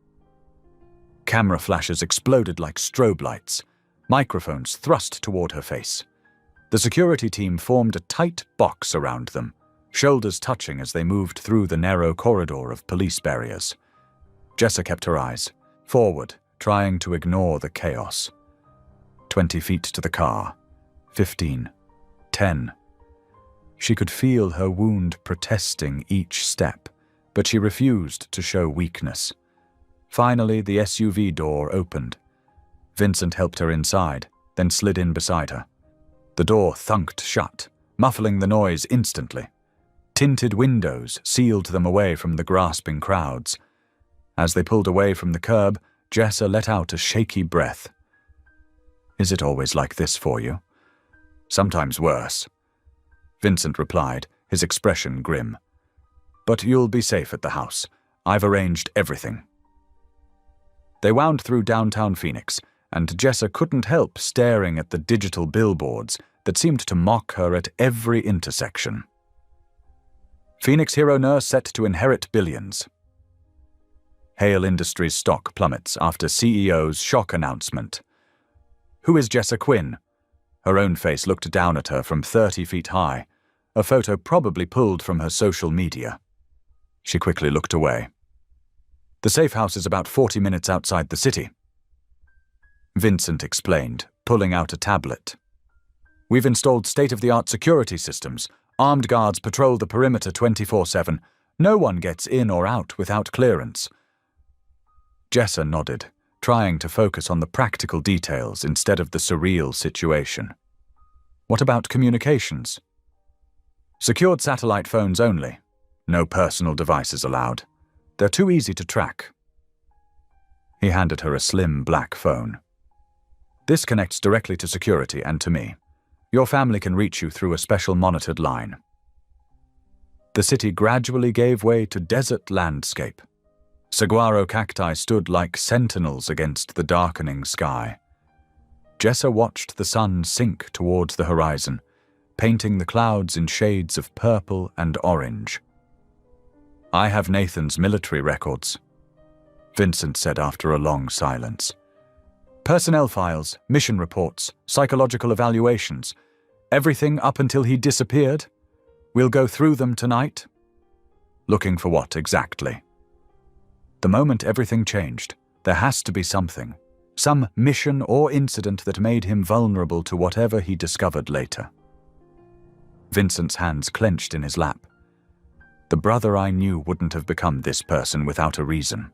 Camera flashes exploded like strobe lights. Microphones thrust toward her face. The security team formed a tight box around them, shoulders touching as they moved through the narrow corridor of police barriers. Jessa kept her eyes forward, trying to ignore the chaos. 20 feet to the car. 15. 10. She could feel her wound protesting each step, but she refused to show weakness. Finally, the SUV door opened. Vincent helped her inside, then slid in beside her. The door thunked shut, muffling the noise instantly. Tinted windows sealed them away from the grasping crowds. As they pulled away from the curb, Jessa let out a shaky breath. "Is it always like this for you?" "Sometimes worse," Vincent replied, his expression grim. "But you'll be safe at the house. I've arranged everything." They wound through downtown Phoenix, and Jessa couldn't help staring at the digital billboards that seemed to mock her at every intersection. Phoenix hero nurse set to inherit billions. Hale Industries stock plummets after CEO's shock announcement. Who is Jessa Quinn? Her own face looked down at her from 30 feet high, a photo probably pulled from her social media. She quickly looked away. The safe house is about 40 minutes outside the city. Vincent explained, pulling out a tablet. We've installed state-of-the-art security systems. Armed guards patrol the perimeter 24/7. No one gets in or out without clearance. Jessa nodded, trying to focus on the practical details instead of the surreal situation. What about communications? Secured satellite phones only. No personal devices allowed. They're too easy to track. He handed her a slim black phone. This connects directly to security and to me. Your family can reach you through a special monitored line. The city gradually gave way to desert landscape. Saguaro cacti stood like sentinels against the darkening sky. Jessa watched the sun sink towards the horizon, painting the clouds in shades of purple and orange. I have Nathan's military records, Vincent said after a long silence. Personnel files, mission reports, psychological evaluations, everything up until he disappeared. We'll go through them tonight. Looking for what exactly? The moment everything changed, there has to be something, some mission or incident that made him vulnerable to whatever he discovered later. Vincent's hands clenched in his lap. The brother I knew wouldn't have become this person without a reason.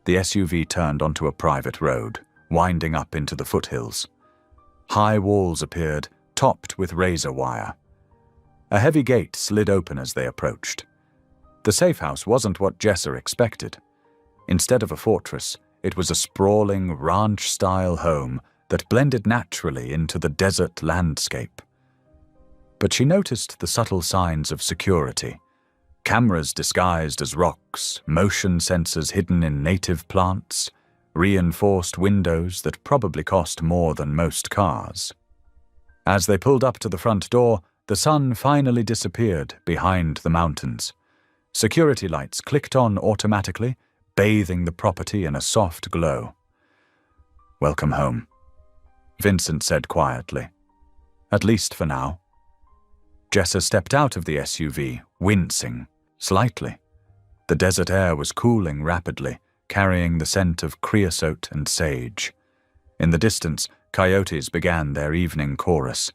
The SUV turned onto a private road, winding up into the foothills. High walls appeared, topped with razor wire. A heavy gate slid open as they approached. The safe house wasn't what Jessa expected. Instead of a fortress, it was a sprawling, ranch-style home that blended naturally into the desert landscape. But she noticed the subtle signs of security. Cameras disguised as rocks, motion sensors hidden in native plants, reinforced windows that probably cost more than most cars. As they pulled up to the front door, the sun finally disappeared behind the mountains. Security lights clicked on automatically, bathing the property in a soft glow. "Welcome home," Vincent said quietly. "At least for now." Jessa stepped out of the SUV, wincing slightly. The desert air was cooling rapidly, carrying the scent of creosote and sage. In the distance, coyotes began their evening chorus.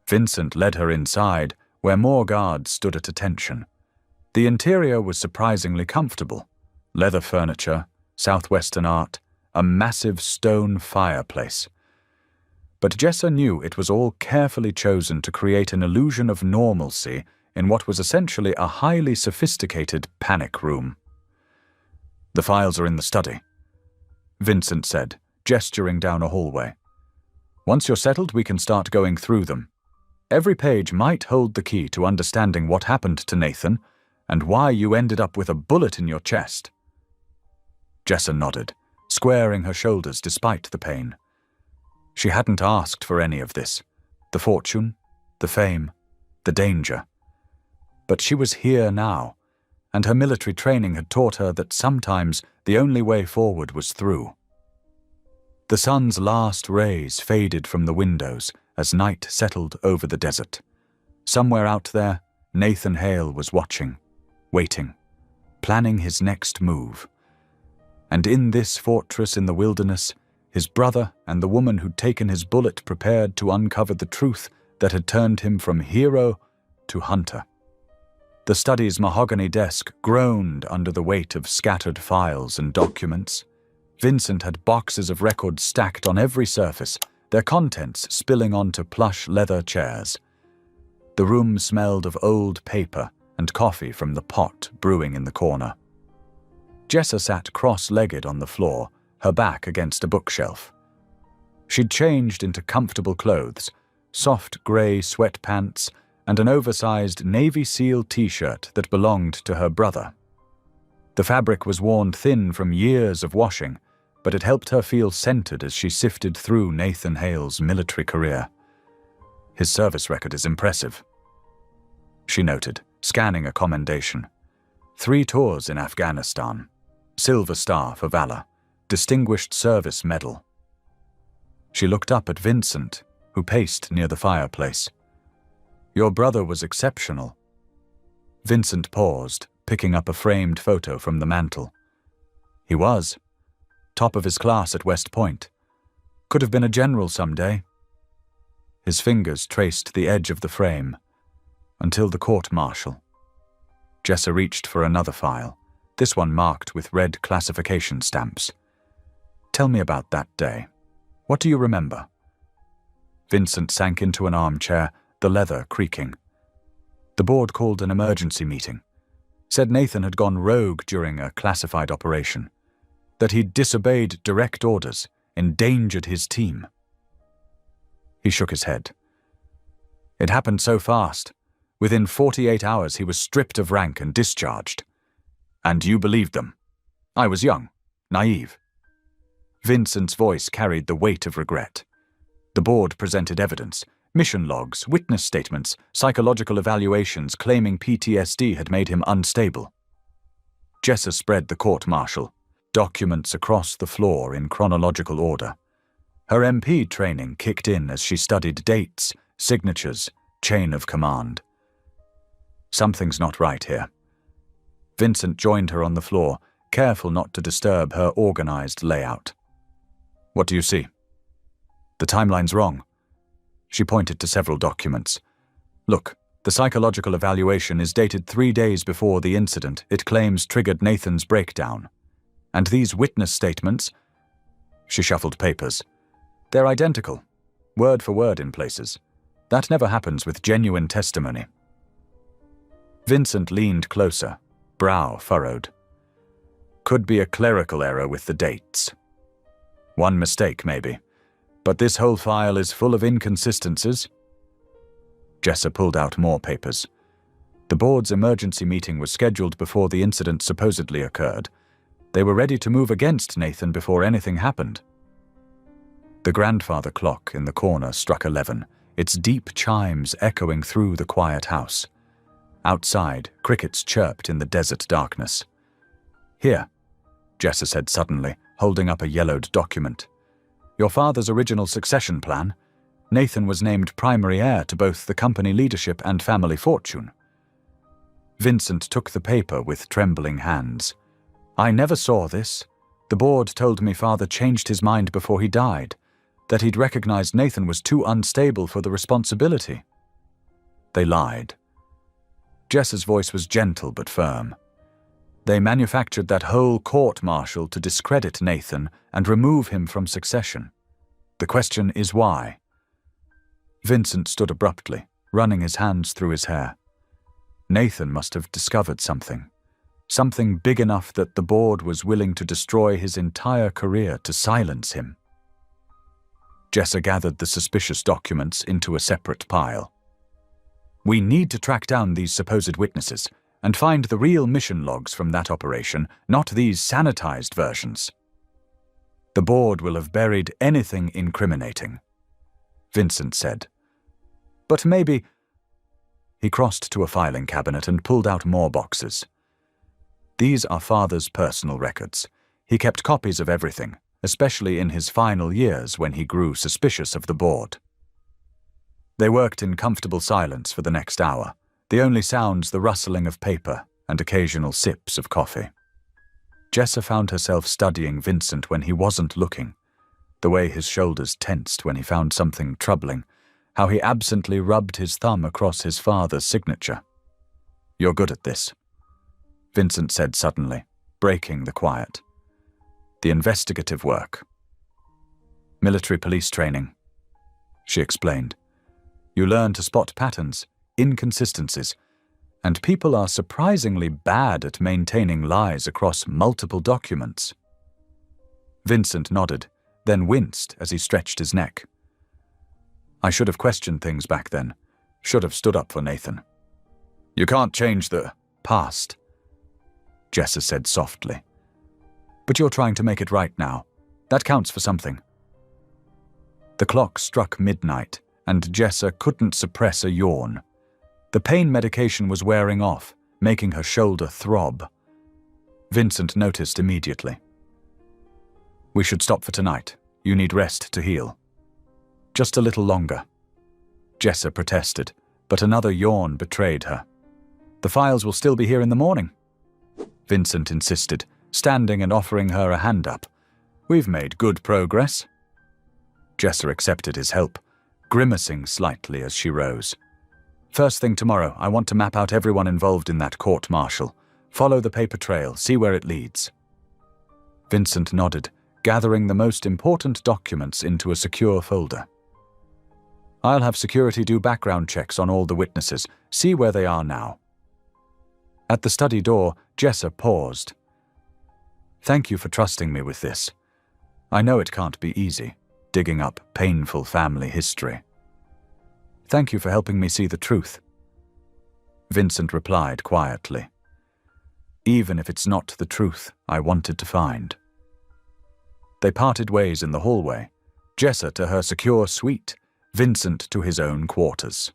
Vincent led her inside, where more guards stood at attention. The interior was surprisingly comfortable. Leather furniture, southwestern art, a massive stone fireplace. But Jessa knew it was all carefully chosen to create an illusion of normalcy in what was essentially a highly sophisticated panic room. "The files are in the study," Vincent said, gesturing down a hallway. "Once you're settled, we can start going through them. Every page might hold the key to understanding what happened to Nathan and why you ended up with a bullet in your chest." Jessa nodded, squaring her shoulders despite the pain. She hadn't asked for any of this, the fortune, the fame, the danger. But she was here now, and her military training had taught her that sometimes the only way forward was through. The sun's last rays faded from the windows as night settled over the desert. Somewhere out there, Nathan Hale was watching, waiting, planning his next move. And in this fortress in the wilderness, his brother and the woman who'd taken his bullet prepared to uncover the truth that had turned him from hero to hunter. The study's mahogany desk groaned under the weight of scattered files and documents. Vincent had boxes of records stacked on every surface, their contents spilling onto plush leather chairs. The room smelled of old paper and coffee from the pot brewing in the corner. Jessa sat cross-legged on the floor, her back against a bookshelf. She'd changed into comfortable clothes, soft grey sweatpants, and an oversized Navy SEAL t-shirt that belonged to her brother. The fabric was worn thin from years of washing, but it helped her feel centered as she sifted through Nathan Hale's military career. "His service record is impressive," she noted, scanning a commendation. 3 tours in Afghanistan, Silver Star for Valor, Distinguished Service Medal. She looked up at Vincent, who paced near the fireplace. "Your brother was exceptional." Vincent paused, picking up a framed photo from the mantel. "He was. Top of his class at West Point. Could have been a general someday." His fingers traced the edge of the frame, until the court-martial. Jessa reached for another file, this one marked with red classification stamps. "Tell me about that day. What do you remember?" Vincent sank into an armchair, the leather creaking. "The board called an emergency meeting. Said Nathan had gone rogue during a classified operation. That he'd disobeyed direct orders, endangered his team." He shook his head. "It happened so fast. Within 48 hours he was stripped of rank and discharged. And you believed them. I was young, naive." Vincent's voice carried the weight of regret. The board presented evidence, mission logs, witness statements, psychological evaluations claiming PTSD had made him unstable. Jessa spread the court-martial, documents across the floor in chronological order. Her MP training kicked in as she studied dates, signatures, chain of command. Something's not right here. Vincent joined her on the floor, careful not to disturb her organized layout. "What do you see?" "The timeline's wrong." She pointed to several documents. "Look, the psychological evaluation is dated 3 days before the incident it claims triggered Nathan's breakdown. And these witness statements..." She shuffled papers. "They're identical, word for word in places. That never happens with genuine testimony." Vincent leaned closer, brow furrowed. "Could be a clerical error with the dates. One mistake, maybe. But this whole file is full of inconsistencies." Jessa pulled out more papers. The board's emergency meeting was scheduled before the incident supposedly occurred. They were ready to move against Nathan before anything happened. The grandfather clock in the corner struck 11, its deep chimes echoing through the quiet house. Outside, crickets chirped in the desert darkness. "Here," Jessa said suddenly, holding up a yellowed document. "Your father's original succession plan. Nathan was named primary heir to both the company leadership and family fortune." Vincent took the paper with trembling hands. "I never saw this. The board told me father changed his mind before he died, that he'd recognized Nathan was too unstable for the responsibility." They lied. Jessa's voice was gentle but firm. "They manufactured that whole court-martial to discredit Nathan and remove him from succession. The question is why?" Vincent stood abruptly, running his hands through his hair. Nathan must have discovered something. Something big enough that the board was willing to destroy his entire career to silence him. Jessa gathered the suspicious documents into a separate pile. "We need to track down these supposed witnesses and find the real mission logs from that operation, not these sanitized versions. The board will have buried anything incriminating," Vincent said. "But maybe..." He crossed to a filing cabinet and pulled out more boxes. "These are father's personal records. He kept copies of everything, especially in his final years when he grew suspicious of the board." They worked in comfortable silence for the next hour, the only sounds the rustling of paper and occasional sips of coffee. Jessa found herself studying Vincent when he wasn't looking, the way his shoulders tensed when he found something troubling, how he absently rubbed his thumb across his father's signature. "You're good at this," Vincent said suddenly, breaking the quiet. "The investigative work." "Military police training," she explained. "You learn to spot patterns, inconsistencies, and people are surprisingly bad at maintaining lies across multiple documents." Vincent nodded, then winced as he stretched his neck. "I should have questioned things back then. Should have stood up for Nathan." "You can't change the past," Jessa said softly. "But you're trying to make it right now. That counts for something." The clock struck midnight, and Jessa couldn't suppress a yawn. The pain medication was wearing off, making her shoulder throb. Vincent noticed immediately. "We should stop for tonight. You need rest to heal." Just a little longer. Jessa protested, but another yawn betrayed her. The files will still be here in the morning. Vincent insisted, standing and offering her a hand up. We've made good progress. Jessa accepted his help, grimacing slightly as she rose. First thing tomorrow, I want to map out everyone involved in that court-martial. Follow the paper trail, see where it leads. Vincent nodded, gathering the most important documents into a secure folder. I'll have security do background checks on all the witnesses, see where they are now. At the study door, Jessa paused. Thank you for trusting me with this. I know it can't be easy, digging up painful family history. Thank you for helping me see the truth. Vincent replied quietly. Even if it's not the truth I wanted to find. They parted ways in the hallway, Jessa to her secure suite, Vincent to his own quarters.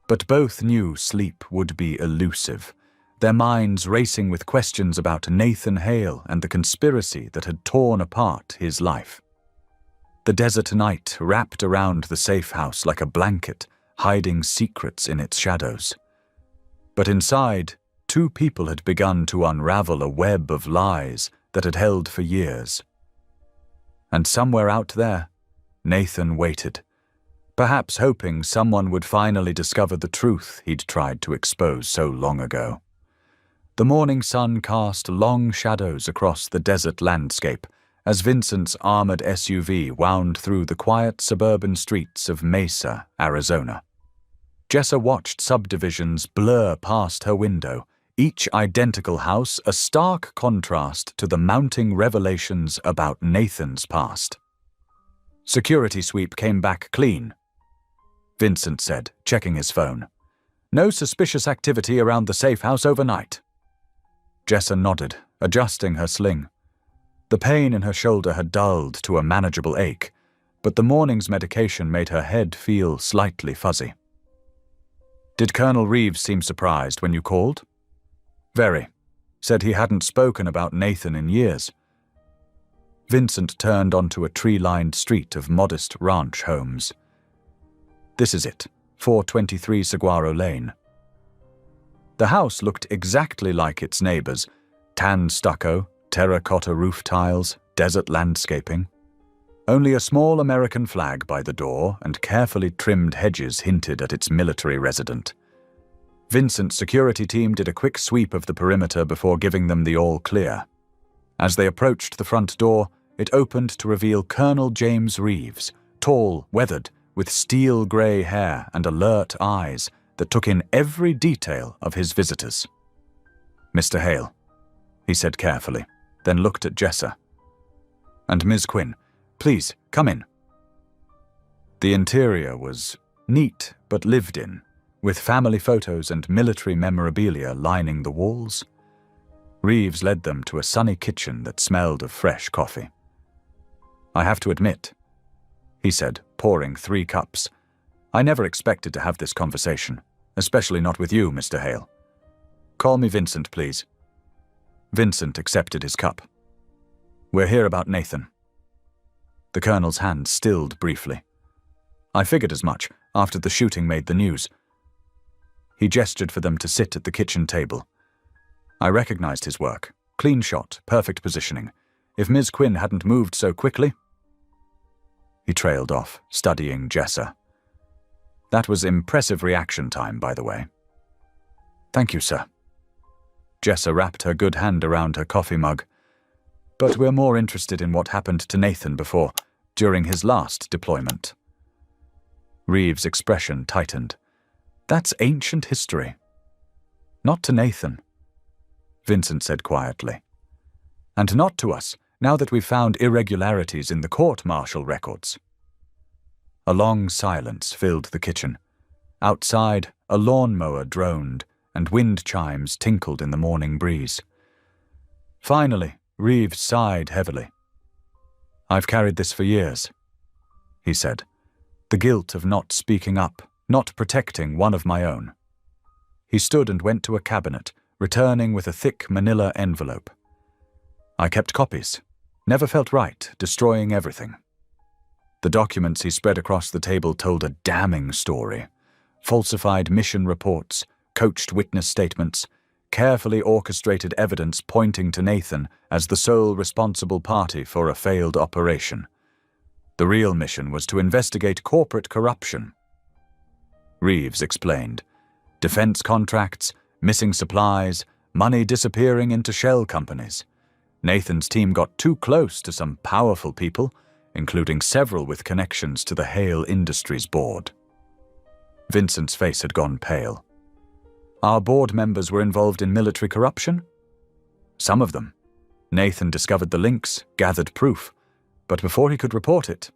But both knew sleep would be elusive, their minds racing with questions about Nathan Hale and the conspiracy that had torn apart his life. The desert night wrapped around the safe house like a blanket, hiding secrets in its shadows. But inside, two people had begun to unravel a web of lies that had held for years. And somewhere out there, Nathan waited, perhaps hoping someone would finally discover the truth he'd tried to expose so long ago. The morning sun cast long shadows across the desert landscape as Vincent's armored SUV wound through the quiet suburban streets of Mesa, Arizona. Jessa watched subdivisions blur past her window, each identical house a stark contrast to the mounting revelations about Nathan's past. Security sweep came back clean, Vincent said, checking his phone. No suspicious activity around the safe house overnight. Jessa nodded, adjusting her sling. The pain in her shoulder had dulled to a manageable ache, but the morning's medication made her head feel slightly fuzzy. Did Colonel Reeves seem surprised when you called? Very. Said he hadn't spoken about Nathan in years. Vincent turned onto a tree-lined street of modest ranch homes. This is it, 423 Saguaro Lane. The house looked exactly like its neighbors, tan stucco, terracotta roof tiles, desert landscaping. Only a small American flag by the door and carefully trimmed hedges hinted at its military resident. Vincent's security team did a quick sweep of the perimeter before giving them the all-clear. As they approached the front door, it opened to reveal Colonel James Reeves, tall, weathered, with steel-grey hair and alert eyes that took in every detail of his visitors. Mr. Hale, he said carefully, then looked at Jessa. And Ms. Quinn, please, come in. The interior was neat but lived in, with family photos and military memorabilia lining the walls. Reeves led them to a sunny kitchen that smelled of fresh coffee. I have to admit, he said, pouring 3 cups, I never expected to have this conversation, especially not with you, Mr. Hale. Call me Vincent, please. Vincent accepted his cup. We're here about Nathan. The colonel's hand stilled briefly. I figured as much after the shooting made the news. He gestured for them to sit at the kitchen table. I recognized his work. Clean shot, perfect positioning. If Ms. Quinn hadn't moved so quickly... He trailed off, studying Jessa. That was impressive reaction time, by the way. Thank you, sir. Jessa wrapped her good hand around her coffee mug. But we're more interested in what happened to Nathan during his last deployment. Reeves' expression tightened. That's ancient history. Not to Nathan, Vincent said quietly. And not to us, now that we've found irregularities in the court-martial records. A long silence filled the kitchen. Outside, a lawnmower droned, and wind chimes tinkled in the morning breeze. Finally, Reeves sighed heavily. I've carried this for years, he said. The guilt of not speaking up, not protecting one of my own. He stood and went to a cabinet, returning with a thick manila envelope. I kept copies. Never felt right, destroying everything. The documents he spread across the table told a damning story. Falsified mission reports, coached witness statements, carefully orchestrated evidence pointing to Nathan as the sole responsible party for a failed operation. The real mission was to investigate corporate corruption. Reeves explained. Defense contracts, missing supplies, money disappearing into shell companies. Nathan's team got too close to some powerful people, including several with connections to the Hale Industries board. Vincent's face had gone pale. Our board members were involved in military corruption? Some of them. Nathan discovered the links, gathered proof, but before he could report it.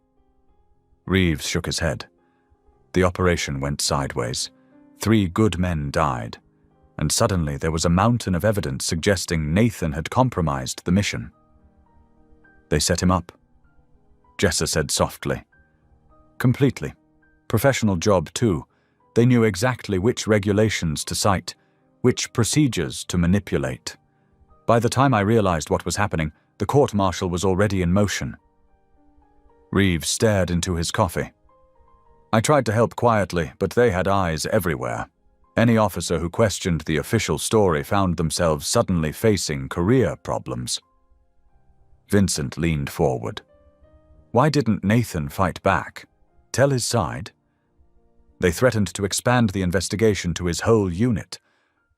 Reeves shook his head. The operation went sideways. 3 good men died, and suddenly there was a mountain of evidence suggesting Nathan had compromised the mission. They set him up. Jessa said softly. Completely. Professional job, too. They knew exactly which regulations to cite, which procedures to manipulate. By the time I realized what was happening, the court-martial was already in motion. Reeves stared into his coffee. I tried to help quietly, but they had eyes everywhere. Any officer who questioned the official story found themselves suddenly facing career problems. Vincent leaned forward. Why didn't Nathan fight back? Tell his side? They threatened to expand the investigation to his whole unit.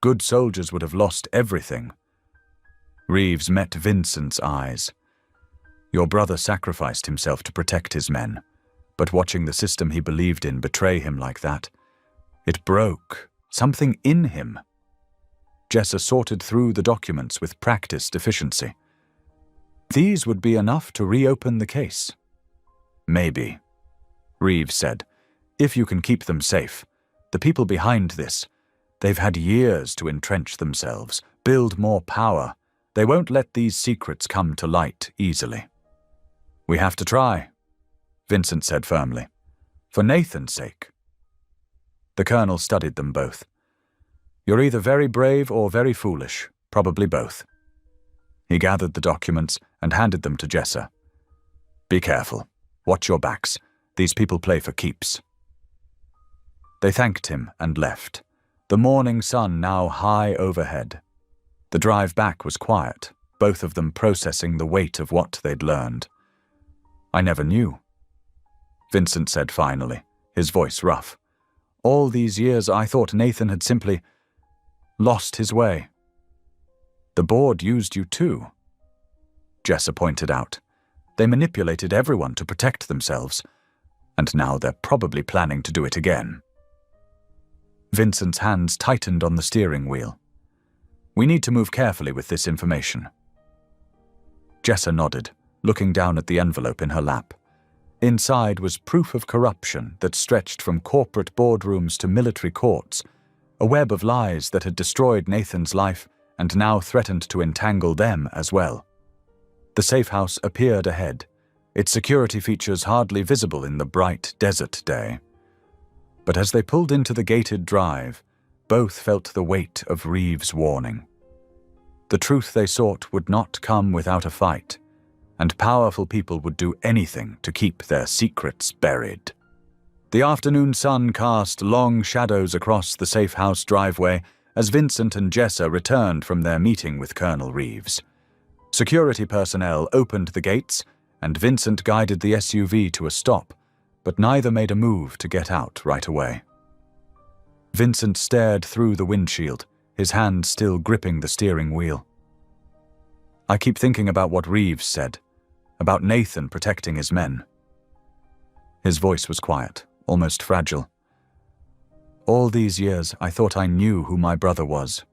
Good soldiers would have lost everything. Reeves met Vincent's eyes. Your brother sacrificed himself to protect his men, but watching the system he believed in betray him like that, it broke something in him. Jessa sorted through the documents with practiced efficiency. These would be enough to reopen the case. Maybe, Reeves said, if you can keep them safe. The people behind this, they've had years to entrench themselves, build more power. They won't let these secrets come to light easily. We have to try, Vincent said firmly. For Nathan's sake. The colonel studied them both. You're either very brave or very foolish, probably both. He gathered the documents and handed them to Jessa. Be careful. Watch your backs. These people play for keeps. They thanked him and left, the morning sun now high overhead. The drive back was quiet, both of them processing the weight of what they'd learned. I never knew, Vincent said finally, his voice rough. All these years I thought Nathan had simply lost his way. The board used you too, Jessa pointed out. They manipulated everyone to protect themselves, and now they're probably planning to do it again. Vincent's hands tightened on the steering wheel. We need to move carefully with this information. Jessa nodded, looking down at the envelope in her lap. Inside was proof of corruption that stretched from corporate boardrooms to military courts, a web of lies that had destroyed Nathan's life and now threatened to entangle them as well. The safe house appeared ahead, its security features hardly visible in the bright desert day. But as they pulled into the gated drive, both felt the weight of Reeves' warning. The truth they sought would not come without a fight, and powerful people would do anything to keep their secrets buried. The afternoon sun cast long shadows across the safe house driveway as Vincent and Jessa returned from their meeting with Colonel Reeves. Security personnel opened the gates, and Vincent guided the SUV to a stop, but neither made a move to get out right away. Vincent stared through the windshield, his hand still gripping the steering wheel. I keep thinking about what Reeves said, about Nathan protecting his men. His voice was quiet, almost fragile. All these years I thought I knew who my brother was,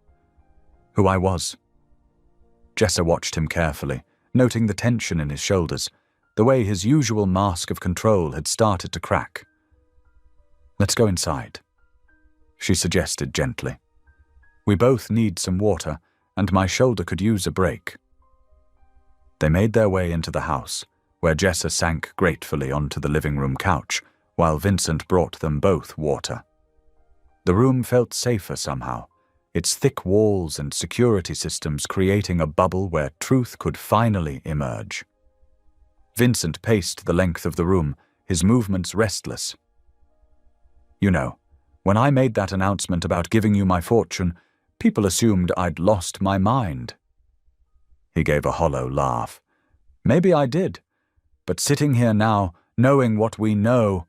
who I was. Jessa watched him carefully, noting the tension in his shoulders, the way his usual mask of control had started to crack. Let's go inside, she suggested gently. We both need some water, and my shoulder could use a break. They made their way into the house, where Jessa sank gratefully onto the living room couch, while Vincent brought them both water. The room felt safer somehow, its thick walls and security systems creating a bubble where truth could finally emerge. Vincent paced the length of the room, his movements restless. You know, when I made that announcement about giving you my fortune, people assumed I'd lost my mind. He gave a hollow laugh. Maybe I did, but sitting here now, knowing what we know...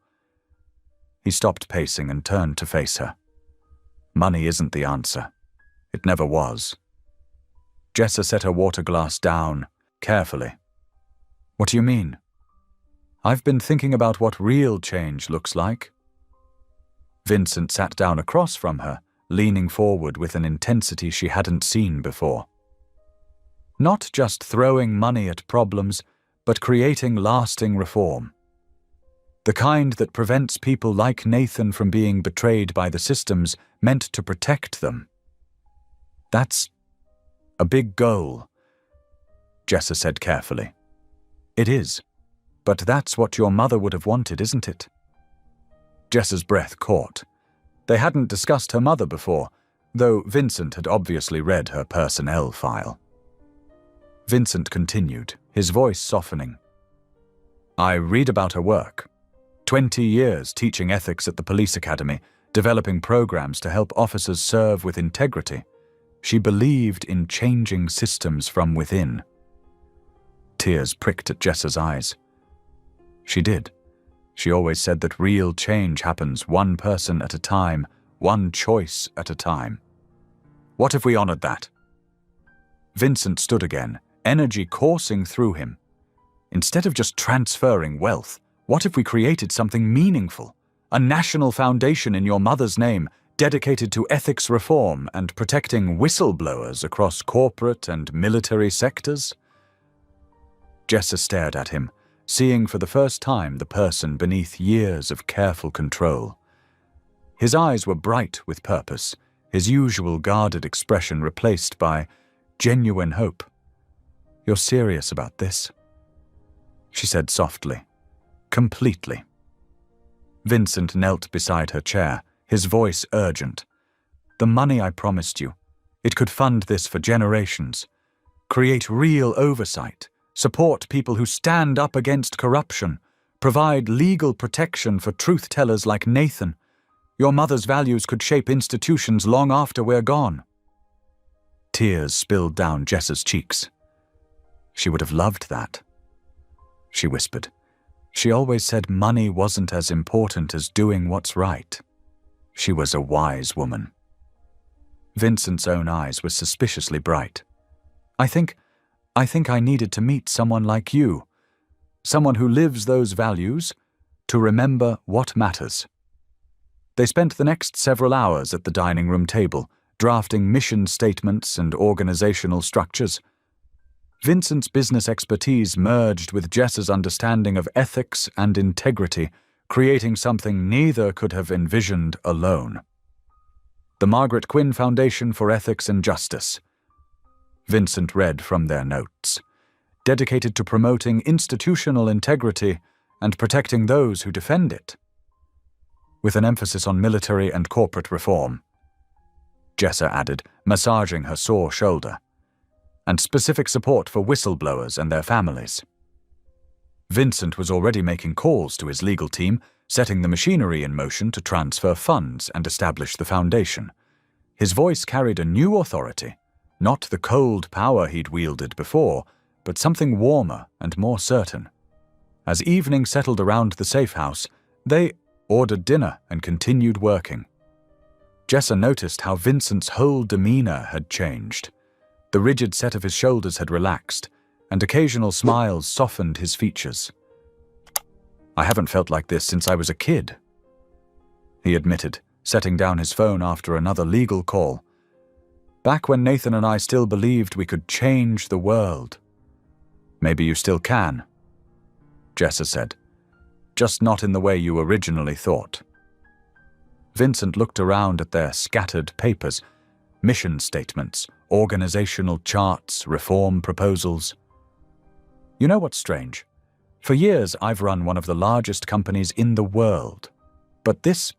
He stopped pacing and turned to face her. Money isn't the answer. It never was. Jessa set her water glass down, carefully. What do you mean? I've been thinking about what real change looks like. Vincent sat down across from her, leaning forward with an intensity she hadn't seen before. Not just throwing money at problems, but creating lasting reform. The kind that prevents people like Nathan from being betrayed by the systems meant to protect them. That's a big goal, Jessa said carefully. It is, but that's what your mother would have wanted, isn't it? Jessa's breath caught. They hadn't discussed her mother before, though Vincent had obviously read her personnel file. Vincent continued, his voice softening. I read about her work. 20 years teaching ethics at the police academy, developing programs to help officers serve with integrity. She believed in changing systems from within. Tears pricked at Jessa's eyes. She did. She always said that real change happens one person at a time, one choice at a time. What if we honored that? Vincent stood again, energy coursing through him. Instead of just transferring wealth, what if we created something meaningful? A national foundation in your mother's name, dedicated to ethics reform and protecting whistleblowers across corporate and military sectors? Jessa stared at him, seeing for the first time the person beneath years of careful control. His eyes were bright with purpose, his usual guarded expression replaced by genuine hope. You're serious about this? She said softly. Completely. Vincent knelt beside her chair, his voice urgent. The money I promised you, it could fund this for generations. Create real oversight, support people who stand up against corruption, provide legal protection for truth-tellers like Nathan. Your mother's values could shape institutions long after we're gone. Tears spilled down Jessa's cheeks. She would have loved that. She whispered. She always said money wasn't as important as doing what's right. She was a wise woman. Vincent's own eyes were suspiciously bright. I think I needed to meet someone like you, someone who lives those values, to remember what matters. They spent the next several hours at the dining room table, drafting mission statements and organizational structures. Vincent's business expertise merged with Jessa's understanding of ethics and integrity, creating something neither could have envisioned alone. The Margaret Quinn Foundation for Ethics and Justice. Vincent read from their notes. Dedicated to promoting institutional integrity and protecting those who defend it. With an emphasis on military and corporate reform. Jessa added, massaging her sore shoulder. And specific support for whistleblowers and their families. Vincent was already making calls to his legal team, setting the machinery in motion to transfer funds and establish the foundation. His voice carried a new authority, not the cold power he'd wielded before, but something warmer and more certain. As evening settled around the safe house, they ordered dinner and continued working. Jessa noticed how Vincent's whole demeanor had changed. The rigid set of his shoulders had relaxed, and occasional smiles softened his features. I haven't felt like this since I was a kid, he admitted, setting down his phone after another legal call. Back when Nathan and I still believed we could change the world. Maybe you still can, Jessa said. Just not in the way you originally thought. Vincent looked around at their scattered papers, mission statements, organizational charts, reform proposals. You know what's strange? For years I've run one of the largest companies in the world. But this...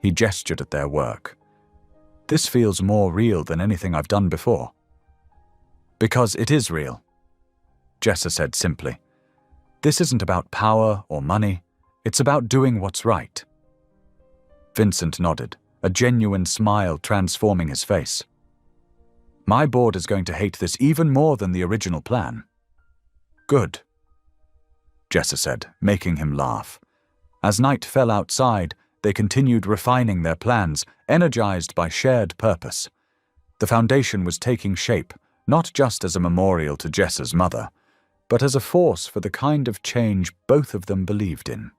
He gestured at their work. This feels more real than anything I've done before. Because it is real, Jessa said simply. This isn't about power or money. It's about doing what's right. Vincent nodded, a genuine smile transforming his face. My board is going to hate this even more than the original plan. Good, Jessa said, making him laugh. As night fell outside, they continued refining their plans, energized by shared purpose. The foundation was taking shape, not just as a memorial to Jessa's mother, but as a force for the kind of change both of them believed in.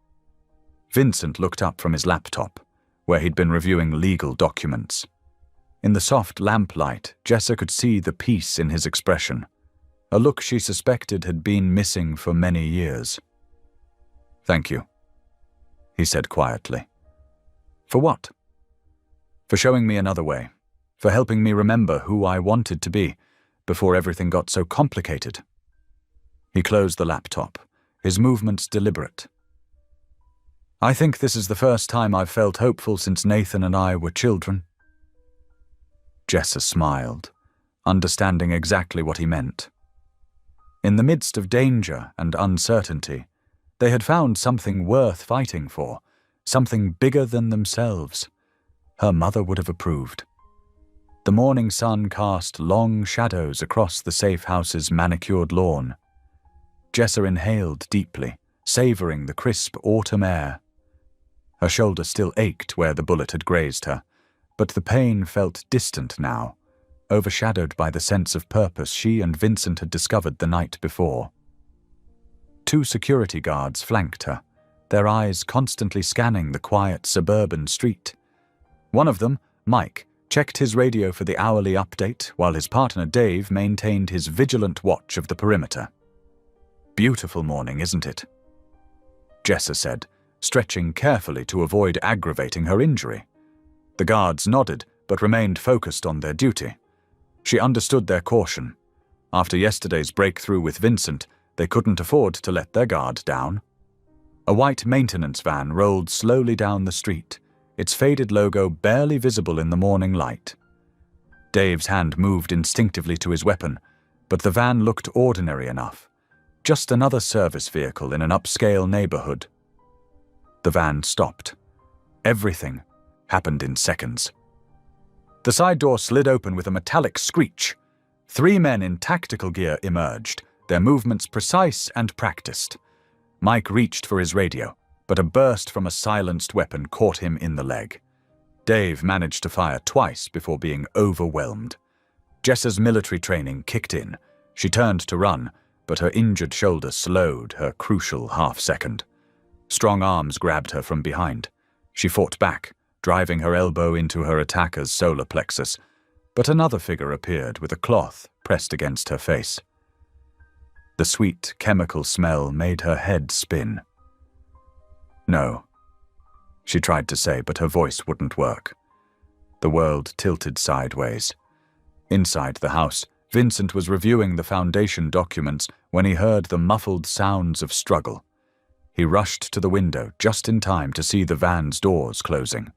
Vincent looked up from his laptop, where he'd been reviewing legal documents. In the soft lamplight, Jessa could see the peace in his expression, a look she suspected had been missing for many years. Thank you, he said quietly. For what? For showing me another way, for helping me remember who I wanted to be before everything got so complicated. He closed the laptop, his movements deliberate. I think this is the first time I've felt hopeful since Nathan and I were children. Jessa smiled, understanding exactly what he meant. In the midst of danger and uncertainty, they had found something worth fighting for, something bigger than themselves. Her mother would have approved. The morning sun cast long shadows across the safe house's manicured lawn. Jessa inhaled deeply, savoring the crisp autumn air. Her shoulder still ached where the bullet had grazed her, but the pain felt distant now, overshadowed by the sense of purpose she and Vincent had discovered the night before. 2 security guards flanked her, their eyes constantly scanning the quiet suburban street. One of them, Mike, checked his radio for the hourly update, while his partner Dave maintained his vigilant watch of the perimeter. Beautiful morning, isn't it? Jessa said, stretching carefully to avoid aggravating her injury. The guards nodded, but remained focused on their duty. She understood their caution. After yesterday's breakthrough with Vincent, they couldn't afford to let their guard down. A white maintenance van rolled slowly down the street, its faded logo barely visible in the morning light. Dave's hand moved instinctively to his weapon, but the van looked ordinary enough. Just another service vehicle in an upscale neighborhood. The van stopped. Everything happened in seconds. The side door slid open with a metallic screech. 3 men in tactical gear emerged, their movements precise and practiced. Mike reached for his radio, but a burst from a silenced weapon caught him in the leg. Dave managed to fire twice before being overwhelmed. Jessa's military training kicked in. She turned to run, but her injured shoulder slowed her crucial half-second. Strong arms grabbed her from behind. She fought back, driving her elbow into her attacker's solar plexus, but another figure appeared with a cloth pressed against her face. The sweet chemical smell made her head spin. No, she tried to say, but her voice wouldn't work. The world tilted sideways. Inside the house, Vincent was reviewing the Foundation documents when he heard the muffled sounds of struggle. He rushed to the window just in time to see the van's doors closing.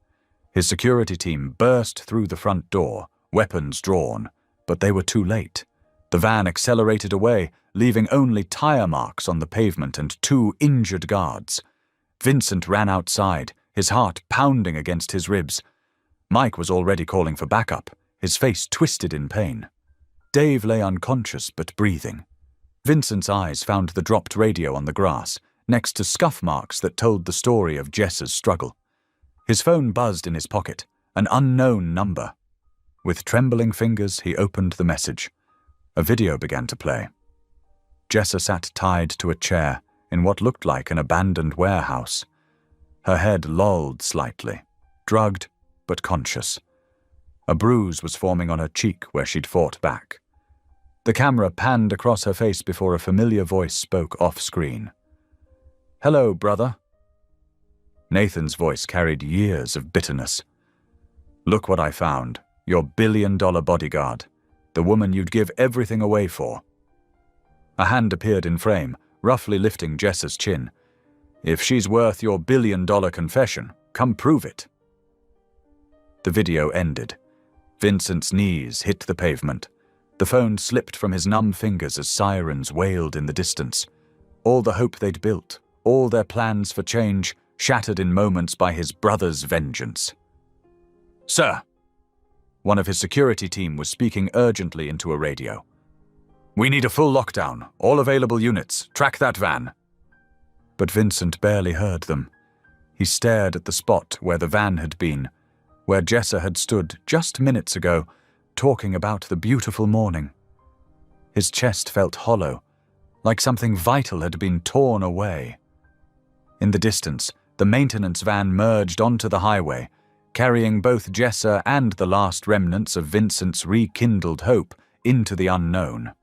His security team burst through the front door, weapons drawn, but they were too late. The van accelerated away, leaving only tire marks on the pavement and 2 injured guards. Vincent ran outside, his heart pounding against his ribs. Mike was already calling for backup, his face twisted in pain. Dave lay unconscious but breathing. Vincent's eyes found the dropped radio on the grass, next to scuff marks that told the story of Jessa's struggle. His phone buzzed in his pocket, an unknown number. With trembling fingers, he opened the message. A video began to play. Jessa sat tied to a chair in what looked like an abandoned warehouse. Her head lolled slightly, drugged but conscious. A bruise was forming on her cheek where she'd fought back. The camera panned across her face before a familiar voice spoke off-screen. "Hello, brother." Nathan's voice carried years of bitterness. "Look what I found. Your billion-dollar bodyguard. The woman you'd give everything away for." A hand appeared in frame, roughly lifting Jessa's chin. "If she's worth your billion-dollar confession, come prove it." The video ended. Vincent's knees hit the pavement. The phone slipped from his numb fingers as sirens wailed in the distance. All the hope they'd built, all their plans for change, shattered in moments by his brother's vengeance. "Sir!" One of his security team was speaking urgently into a radio. "We need a full lockdown. All available units. Track that van." But Vincent barely heard them. He stared at the spot where the van had been, where Jessa had stood just minutes ago, talking about the beautiful morning. His chest felt hollow, like something vital had been torn away. In the distance, the maintenance van merged onto the highway, carrying both Jessa and the last remnants of Vincent's rekindled hope into the unknown.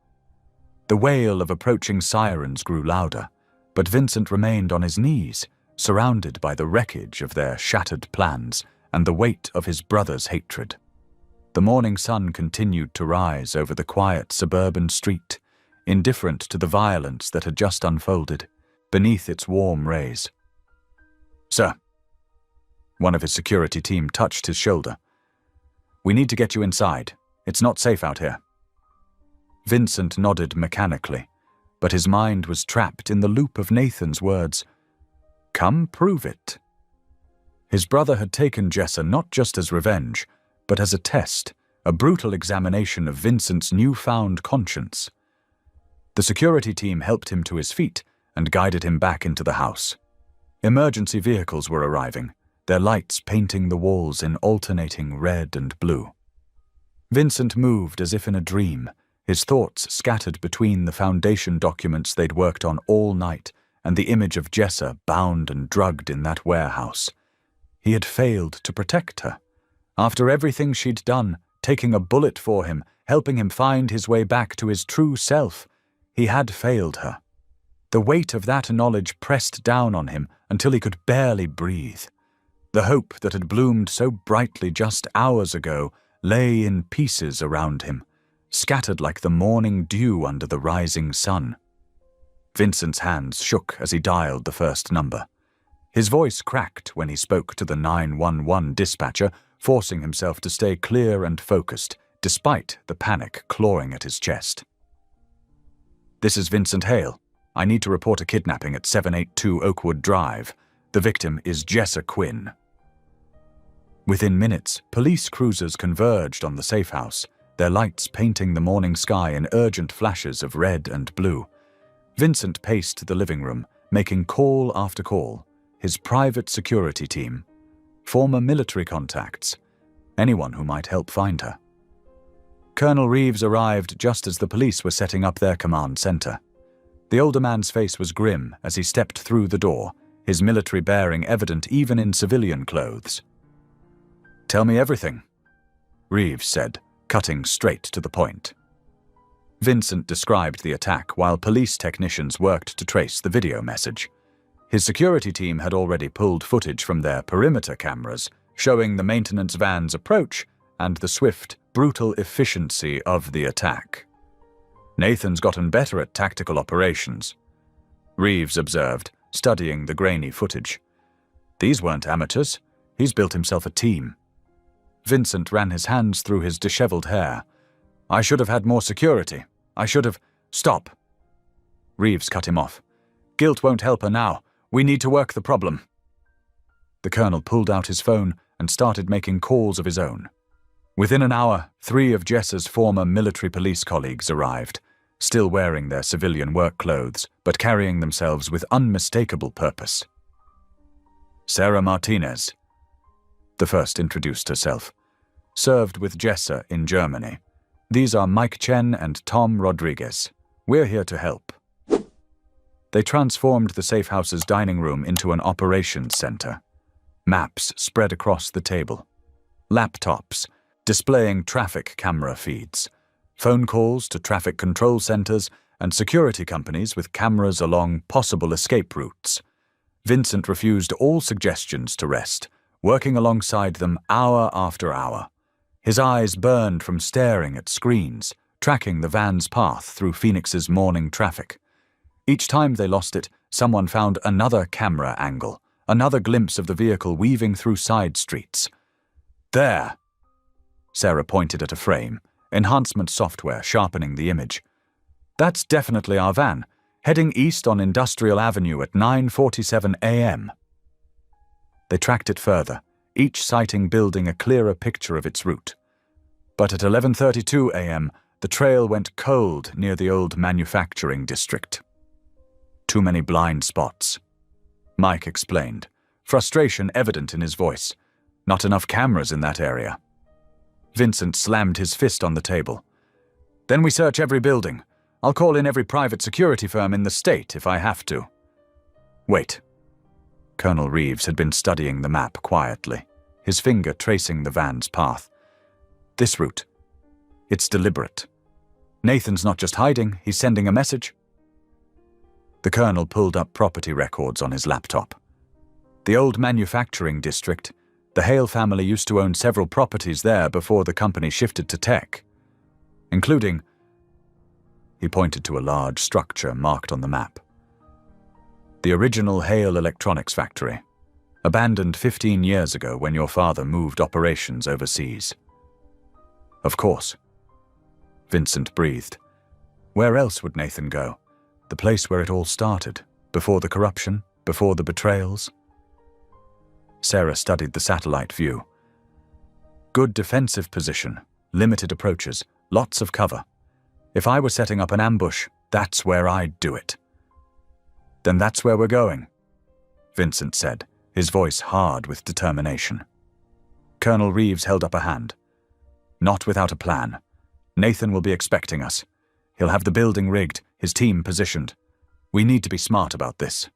The wail of approaching sirens grew louder, but Vincent remained on his knees, surrounded by the wreckage of their shattered plans and the weight of his brother's hatred. The morning sun continued to rise over the quiet suburban street, indifferent to the violence that had just unfolded, beneath its warm rays. "Sir." One of his security team touched his shoulder. "We need to get you inside. It's not safe out here." Vincent nodded mechanically, but his mind was trapped in the loop of Nathan's words. "Come prove it." His brother had taken Jessa not just as revenge, but as a test, a brutal examination of Vincent's newfound conscience. The security team helped him to his feet and guided him back into the house. Emergency vehicles were arriving, their lights painting the walls in alternating red and blue. Vincent moved as if in a dream, his thoughts scattered between the foundation documents they'd worked on all night and the image of Jessa bound and drugged in that warehouse. He had failed to protect her. After everything she'd done, taking a bullet for him, helping him find his way back to his true self, he had failed her. The weight of that knowledge pressed down on him until he could barely breathe. The hope that had bloomed so brightly just hours ago lay in pieces around him, scattered like the morning dew under the rising sun. Vincent's hands shook as he dialed the first number. His voice cracked when he spoke to the 911 dispatcher, forcing himself to stay clear and focused, despite the panic clawing at his chest. "This is Vincent Hale. I need to report a kidnapping at 782 Oakwood Drive. The victim is Jessa Quinn." Within minutes, police cruisers converged on the safe house, their lights painting the morning sky in urgent flashes of red and blue. Vincent paced the living room, making call after call, his private security team, former military contacts, anyone who might help find her. Colonel Reeves arrived just as the police were setting up their command center. The older man's face was grim as he stepped through the door, his military bearing evident even in civilian clothes. "Tell me everything," Reeves said, cutting straight to the point. Vincent described the attack while police technicians worked to trace the video message. His security team had already pulled footage from their perimeter cameras, showing the maintenance van's approach and the swift, brutal efficiency of the attack. "Nathan's gotten better at tactical operations," Reeves observed, studying the grainy footage. "These weren't amateurs. He's built himself a team." Vincent ran his hands through his disheveled hair. "I should have had more security. I should have—" "Stop." Reeves cut him off. "Guilt won't help her now. We need to work the problem." The colonel pulled out his phone and started making calls of his own. Within an hour, 3 of Jessa's former military police colleagues arrived, still wearing their civilian work clothes, but carrying themselves with unmistakable purpose. "Sarah Martinez," the first introduced herself, "served with Jessa in Germany. These are Mike Chen and Tom Rodriguez. We're here to help." They transformed the safe house's dining room into an operations center. Maps spread across the table. Laptops, displaying traffic camera feeds. Phone calls to traffic control centers and security companies with cameras along possible escape routes. Vincent refused all suggestions to rest, working alongside them hour after hour. His eyes burned from staring at screens, tracking the van's path through Phoenix's morning traffic. Each time they lost it, someone found another camera angle, another glimpse of the vehicle weaving through side streets. "There!" Sarah pointed at a frame, enhancement software sharpening the image. "That's definitely our van. heading east on Industrial Avenue at 9:47 a.m. They tracked it further, each sighting building a clearer picture of its route. But at 11:32 a.m., the trail went cold near the old manufacturing district. Too many blind spots. Mike explained, frustration evident in his voice. Not enough cameras in that area. Vincent slammed his fist on the table. Then we search every building. I'll call in every private security firm in the state if I have to. Wait. Colonel Reeves had been studying the map quietly, his finger tracing the van's path. This route. It's deliberate. Nathan's not just hiding, he's sending a message. The colonel pulled up property records on his laptop. The old manufacturing district, the Hale family used to own several properties there before the company shifted to tech, including... He pointed to a large structure marked on the map. The original Hale Electronics factory, abandoned 15 years ago when your father moved operations overseas. Of course. Vincent breathed. Where else would Nathan go? The place where it all started, before the corruption, before the betrayals. Sarah studied the satellite view. Good defensive position, limited approaches, lots of cover. If I were setting up an ambush, that's where I'd do it. Then that's where we're going, Vincent said, his voice hard with determination. Colonel Reeves held up a hand. Not without a plan. Nathan will be expecting us. He'll have the building rigged, his team positioned. We need to be smart about this.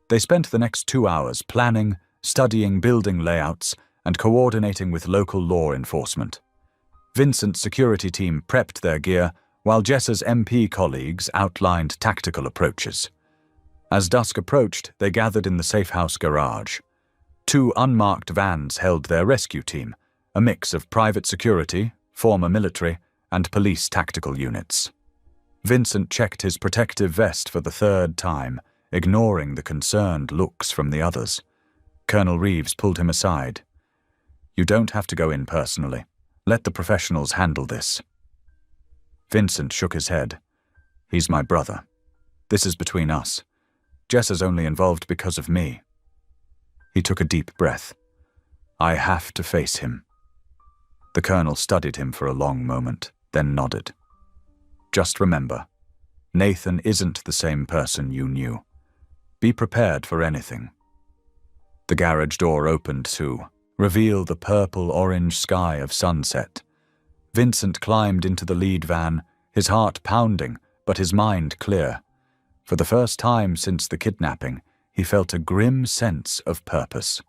They spent the next 2 hours planning, studying building layouts, and coordinating with local law enforcement. Vincent's security team prepped their gear, while Jessa's MP colleagues outlined tactical approaches. As dusk approached, they gathered in the safe house garage. 2 unmarked vans held their rescue team, a mix of private security, former military, and police tactical units. Vincent checked his protective vest for the 3rd time, ignoring the concerned looks from the others. Colonel Reeves pulled him aside. You don't have to go in personally. Let the professionals handle this. Vincent shook his head. He's my brother. This is between us. Jessa's only involved because of me. He took a deep breath. I have to face him. The colonel studied him for a long moment, then nodded. Just remember, Nathan isn't the same person you knew. Be prepared for anything. The garage door opened to reveal the purple-orange sky of sunset. Vincent climbed into the lead van, his heart pounding, but his mind clear. For the first time since the kidnapping, he felt a grim sense of purpose.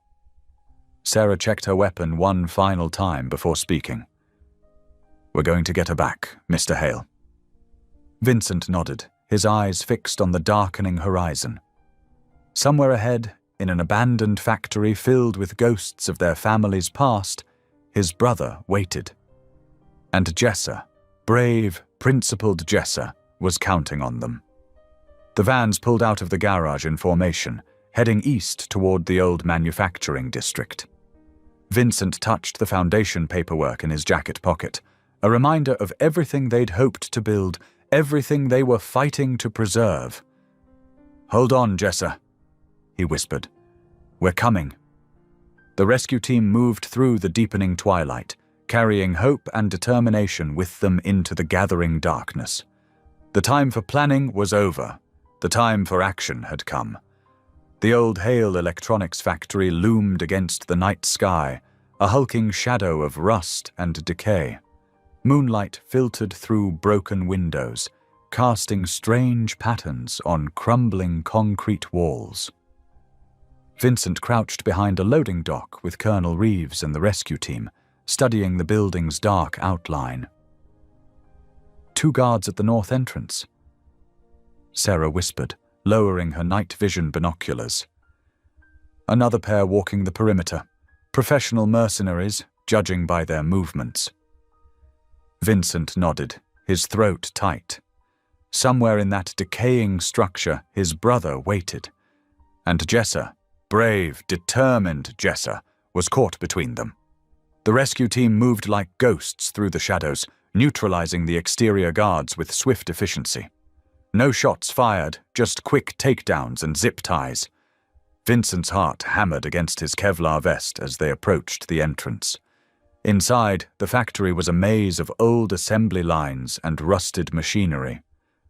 Sarah checked her weapon one final time before speaking. We're going to get her back, Mr. Hale. Vincent nodded, his eyes fixed on the darkening horizon. Somewhere ahead, in an abandoned factory filled with ghosts of their family's past, his brother waited. And Jessa, brave, principled Jessa, was counting on them. The vans pulled out of the garage in formation, heading east toward the old manufacturing district. Vincent touched the foundation paperwork in his jacket pocket, a reminder of everything they'd hoped to build, everything they were fighting to preserve. Hold on, Jessa, he whispered. We're coming. The rescue team moved through the deepening twilight, carrying hope and determination with them into the gathering darkness. The time for planning was over. The time for action had come. The old Hale Electronics factory loomed against the night sky, a hulking shadow of rust and decay. Moonlight filtered through broken windows, casting strange patterns on crumbling concrete walls. Vincent crouched behind a loading dock with Colonel Reeves and the rescue team, studying the building's dark outline. 2 guards at the north entrance. Sarah whispered, lowering her night vision binoculars. Another pair walking the perimeter, professional mercenaries, judging by their movements. Vincent nodded, his throat tight. Somewhere in that decaying structure, his brother waited. And Jessa, brave, determined Jessa, was caught between them. The rescue team moved like ghosts through the shadows, neutralizing the exterior guards with swift efficiency. No shots fired, just quick takedowns and zip ties. Vincent's heart hammered against his Kevlar vest as they approached the entrance. Inside, the factory was a maze of old assembly lines and rusted machinery.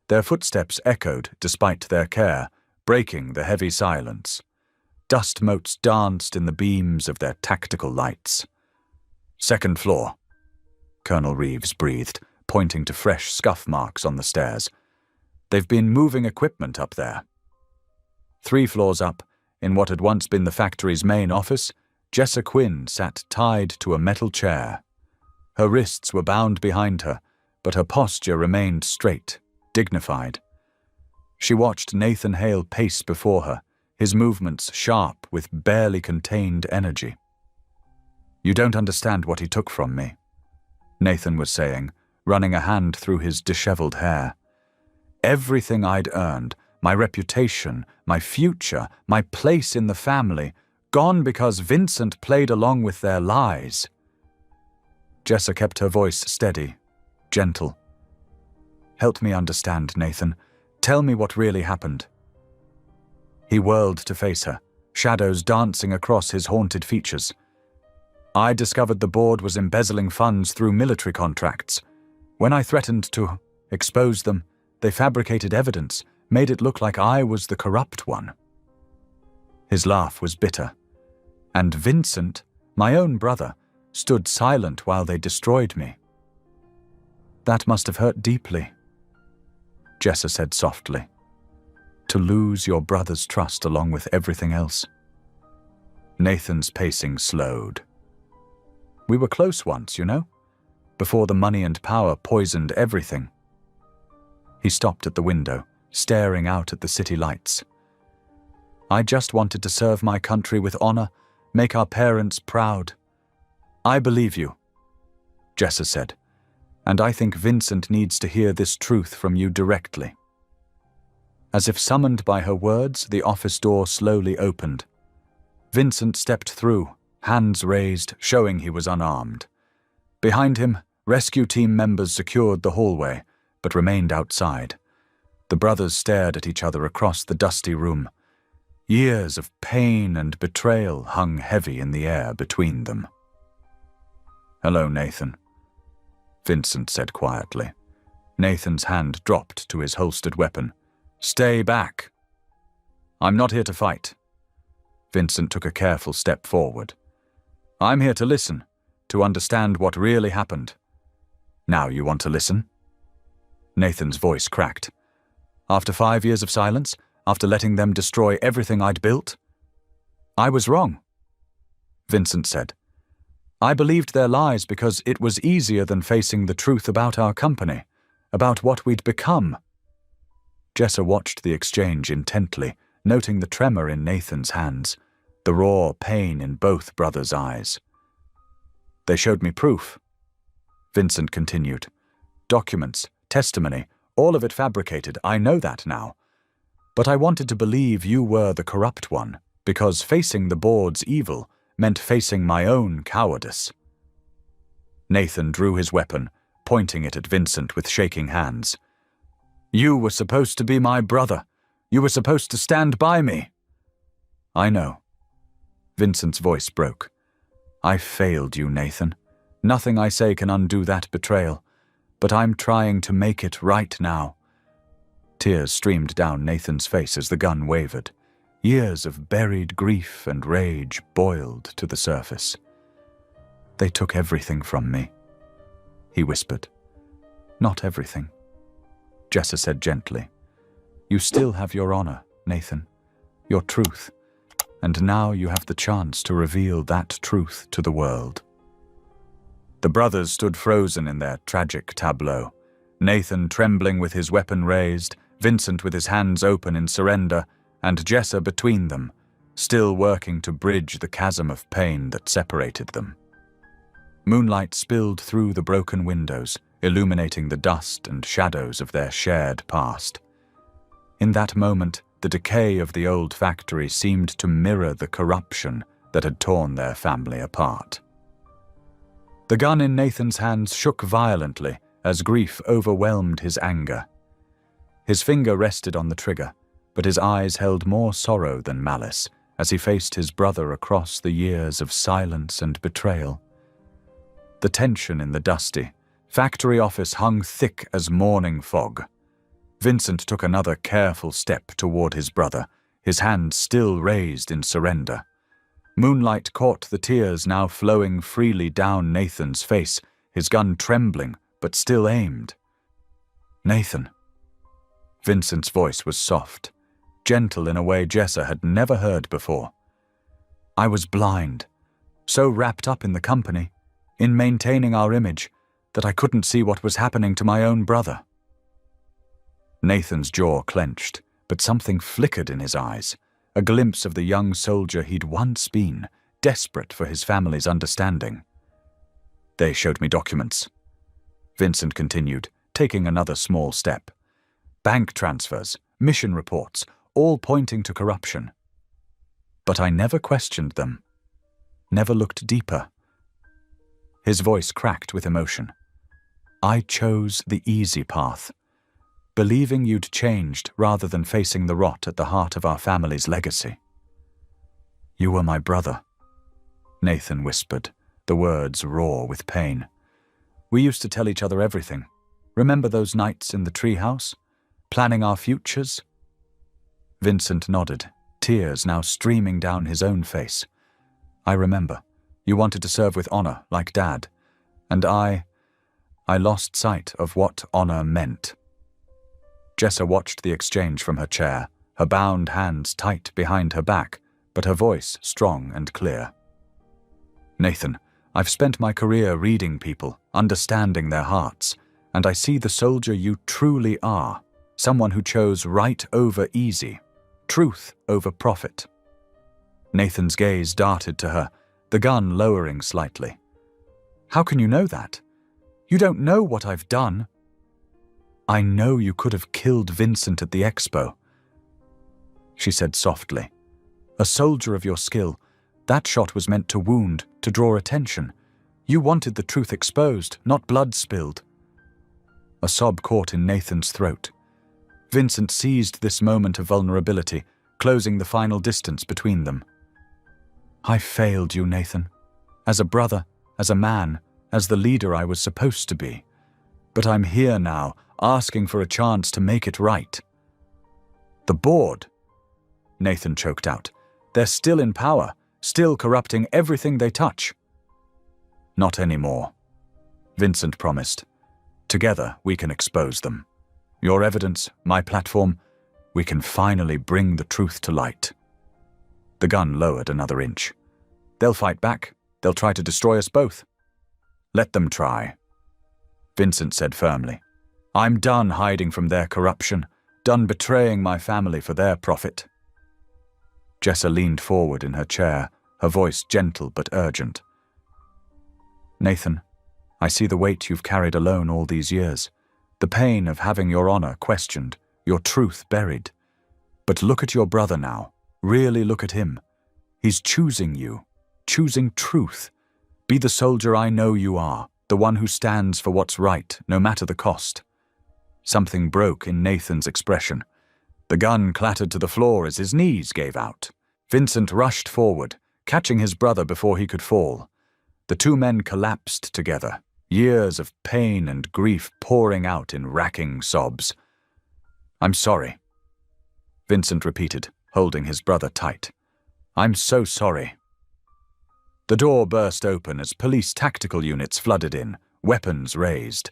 Their footsteps echoed despite their care, breaking the heavy silence. Dust motes danced in the beams of their tactical lights. "Second floor," Colonel Reeves breathed, pointing to fresh scuff marks on the stairs. "They've been moving equipment up there." 3 floors up, in what had once been the factory's main office, Jessa Quinn sat tied to a metal chair. Her wrists were bound behind her, but her posture remained straight, dignified. She watched Nathan Hale pace before her, his movements sharp with barely contained energy. "You don't understand what he took from me," Nathan was saying, running a hand through his disheveled hair. "Everything I'd earned, my reputation, my future, my place in the family, gone because Vincent played along with their lies." Jessa kept her voice steady, gentle. "Help me understand, Nathan. Tell me what really happened." He whirled to face her, shadows dancing across his haunted features. "I discovered the board was embezzling funds through military contracts. When I threatened to expose them, they fabricated evidence, made it look like I was the corrupt one." His laugh was bitter. "And Vincent, my own brother, stood silent while they destroyed me." "That must have hurt deeply," Jessa said softly. "To lose your brother's trust along with everything else." Nathan's pacing slowed. "We were close once, you know, before the money and power poisoned everything." He stopped at the window, staring out at the city lights. "I just wanted to serve my country with honor, make our parents proud." "I believe you," Jessa said, "and I think Vincent needs to hear this truth from you directly." As if summoned by her words, the office door slowly opened. Vincent stepped through, hands raised, showing he was unarmed. Behind him, rescue team members secured the hallway, but remained outside. The brothers stared at each other across the dusty room. Years of pain and betrayal hung heavy in the air between them. "Hello, Nathan," Vincent said quietly. Nathan's hand dropped to his holstered weapon. "Stay back." "I'm not here to fight." Vincent took a careful step forward. "I'm here to listen, to understand what really happened." "Now you want to listen?" Nathan's voice cracked. "After 5 years of silence, after letting them destroy everything I'd built?" "I was wrong," Vincent said. "I believed their lies because it was easier than facing the truth about our company, about what we'd become." Jessa watched the exchange intently, noting the tremor in Nathan's hands, the raw pain in both brothers' eyes. "They showed me proof," Vincent continued. "Documents, testimony, all of it fabricated, I know that now. But I wanted to believe you were the corrupt one, because facing the board's evil meant facing my own cowardice." Nathan drew his weapon, pointing it at Vincent with shaking hands. "You were supposed to be my brother. You were supposed to stand by me." "I know." Vincent's voice broke. "I failed you, Nathan. Nothing I say can undo that betrayal, but I'm trying to make it right now." Tears streamed down Nathan's face as the gun wavered. Years of buried grief and rage boiled to the surface. "They took everything from me," he whispered. "Not everything," Jessa said gently. "You still have your honor, Nathan, your truth, and now you have the chance to reveal that truth to the world." The brothers stood frozen in their tragic tableau, Nathan trembling with his weapon raised, Vincent with his hands open in surrender, and Jessa between them, still working to bridge the chasm of pain that separated them. Moonlight spilled through the broken windows, illuminating the dust and shadows of their shared past. In that moment, the decay of the old factory seemed to mirror the corruption that had torn their family apart. The gun in Nathan's hands shook violently as grief overwhelmed his anger. His finger rested on the trigger, but his eyes held more sorrow than malice as he faced his brother across the years of silence and betrayal. The tension in the dusty factory office hung thick as morning fog. Vincent took another careful step toward his brother, his hand still raised in surrender. Moonlight caught the tears now flowing freely down Nathan's face, his gun trembling but still aimed. "Nathan." Vincent's voice was soft, gentle in a way Jessa had never heard before. "I was blind, so wrapped up in the company, in maintaining our image, that I couldn't see what was happening to my own brother." Nathan's jaw clenched, but something flickered in his eyes, a glimpse of the young soldier he'd once been, desperate for his family's understanding. "They showed me documents," Vincent continued, taking another small step. "Bank transfers, mission reports, all pointing to corruption. But I never questioned them, never looked deeper." His voice cracked with emotion. "I chose the easy path, believing you'd changed rather than facing the rot at the heart of our family's legacy." "You were my brother," Nathan whispered, the words raw with pain. "We used to tell each other everything. Remember those nights in the treehouse, planning our futures?" Vincent nodded, tears now streaming down his own face. "I remember. You wanted to serve with honor, like Dad. And I lost sight of what honor meant." Jessa watched the exchange from her chair, her bound hands tight behind her back, but her voice strong and clear. "Nathan, I've spent my career reading people, understanding their hearts, and I see the soldier you truly are, someone who chose right over easy, truth over profit." Nathan's gaze darted to her, the gun lowering slightly. "How can you know that? You don't know what I've done." "I know you could have killed Vincent at the expo," she said softly. "A soldier of your skill, that shot was meant to wound, to draw attention. You wanted the truth exposed, not blood spilled." A sob caught in Nathan's throat. Vincent seized this moment of vulnerability, closing the final distance between them. "I failed you, Nathan. As a brother, as a man, as the leader I was supposed to be. But I'm here now, asking for a chance to make it right." "The board," Nathan choked out. "They're still in power, still corrupting everything they touch." "Not anymore," Vincent promised. "Together we can expose them. Your evidence, my platform, we can finally bring the truth to light." The gun lowered another inch. "They'll fight back. They'll try to destroy us both." "Let them try," Vincent said firmly. "I'm done hiding from their corruption, done betraying my family for their profit." Jessa leaned forward in her chair, her voice gentle but urgent. "Nathan, I see the weight you've carried alone all these years, the pain of having your honor questioned, your truth buried. But look at your brother now. Really look at him. He's choosing you, choosing truth. Be the soldier I know you are, the one who stands for what's right, no matter the cost." Something broke in Nathan's expression. The gun clattered to the floor as his knees gave out. Vincent rushed forward, catching his brother before he could fall. The two men collapsed together, years of pain and grief pouring out in racking sobs. "I'm sorry," Vincent repeated, holding his brother tight. "I'm so sorry." The door burst open as police tactical units flooded in, weapons raised.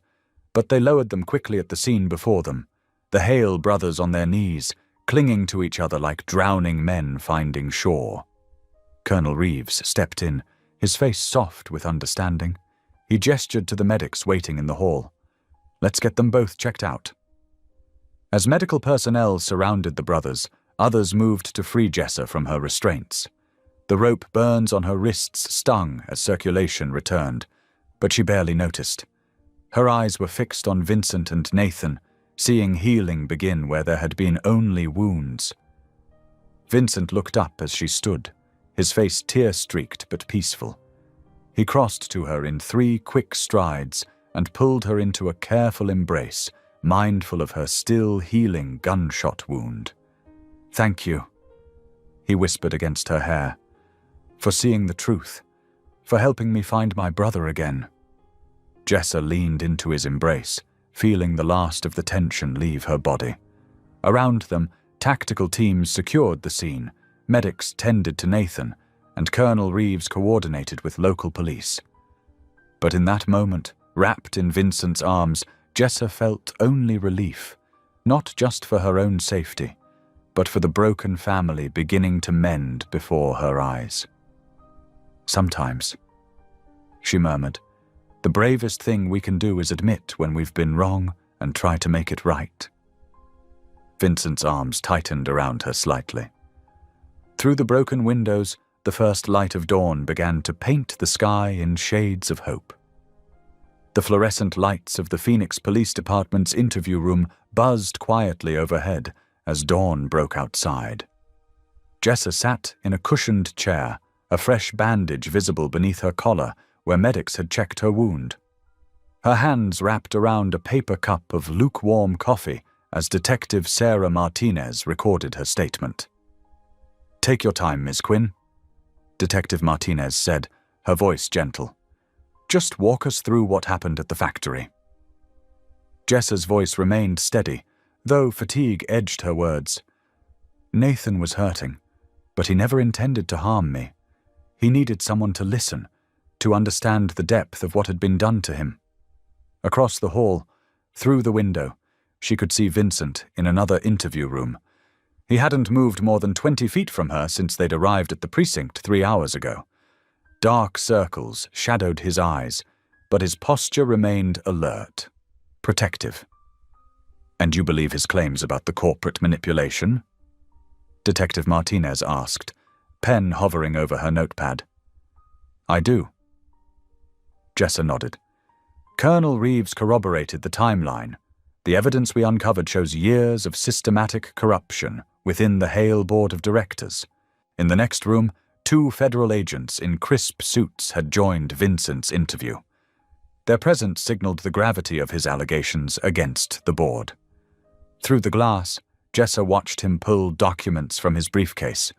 But they lowered them quickly at the scene before them, the Hale brothers on their knees, clinging to each other like drowning men finding shore. Colonel Reeves stepped in, his face soft with understanding. He gestured to the medics waiting in the hall. "Let's get them both checked out." As medical personnel surrounded the brothers, others moved to free Jessa from her restraints. The rope burns on her wrists stung as circulation returned, but she barely noticed. Her eyes were fixed on Vincent and Nathan, seeing healing begin where there had been only wounds. Vincent looked up as she stood, his face tear-streaked but peaceful. He crossed to her in 3 quick strides and pulled her into a careful embrace, mindful of her still healing gunshot wound. "Thank you," he whispered against her hair, "for seeing the truth, for helping me find my brother again." Jessa leaned into his embrace, feeling the last of the tension leave her body. Around them, tactical teams secured the scene, medics tended to Nathan, and Colonel Reeves coordinated with local police. But in that moment, wrapped in Vincent's arms, Jessa felt only relief, not just for her own safety, but for the broken family beginning to mend before her eyes. "Sometimes," she murmured, "the bravest thing we can do is admit when we've been wrong and try to make it right." Vincent's arms tightened around her slightly. Through the broken windows, the first light of dawn began to paint the sky in shades of hope. The fluorescent lights of the Phoenix Police Department's interview room buzzed quietly overhead as dawn broke outside. Jessa sat in a cushioned chair, a fresh bandage visible beneath her collar where medics had checked her wound. Her hands wrapped around a paper cup of lukewarm coffee as Detective Sarah Martinez recorded her statement. "Take your time, Ms. Quinn," Detective Martinez said, her voice gentle. "Just walk us through what happened at the factory." Jessa's voice remained steady, though fatigue edged her words. "Nathan was hurting, but he never intended to harm me. He needed someone to listen, to understand the depth of what had been done to him." Across the hall, through the window, she could see Vincent in another interview room. He hadn't moved more than 20 feet from her since they'd arrived at the precinct 3 hours ago. Dark circles shadowed his eyes, but his posture remained alert, protective. "And you believe his claims about the corporate manipulation?" Detective Martinez asked, pen hovering over her notepad. "I do." Jessa nodded. "Colonel Reeves corroborated the timeline. The evidence we uncovered shows years of systematic corruption within the Hale Board of Directors. In the next room, 2 federal agents in crisp suits had joined Vincent's interview. Their presence signaled the gravity of his allegations against the board. Through the glass, Jessa watched him pull documents from his briefcase,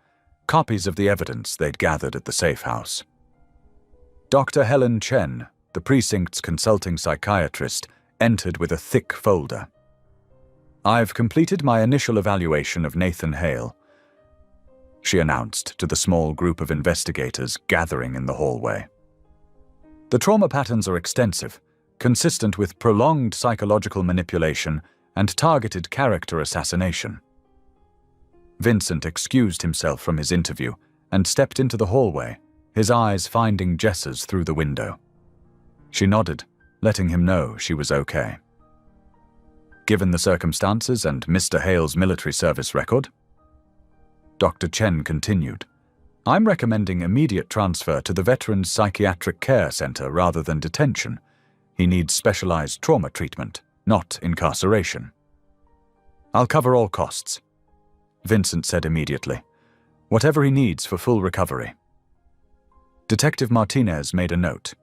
copies of the evidence they'd gathered at the safe house. Dr. Helen Chen, the precinct's consulting psychiatrist, entered with a thick folder. "I've completed my initial evaluation of Nathan Hale," she announced to the small group of investigators gathering in the hallway. "The trauma patterns are extensive, consistent with prolonged psychological manipulation and targeted character assassination." Vincent excused himself from his interview and stepped into the hallway, his eyes finding Jessa's through the window. She nodded, letting him know she was okay. "Given the circumstances and Mr. Hale's military service record," Dr. Chen continued, "I'm recommending immediate transfer to the Veterans Psychiatric Care Center rather than detention. He needs specialized trauma treatment, not incarceration." "I'll cover all costs," Vincent said immediately. "Whatever he needs for full recovery." Detective Martinez made a note.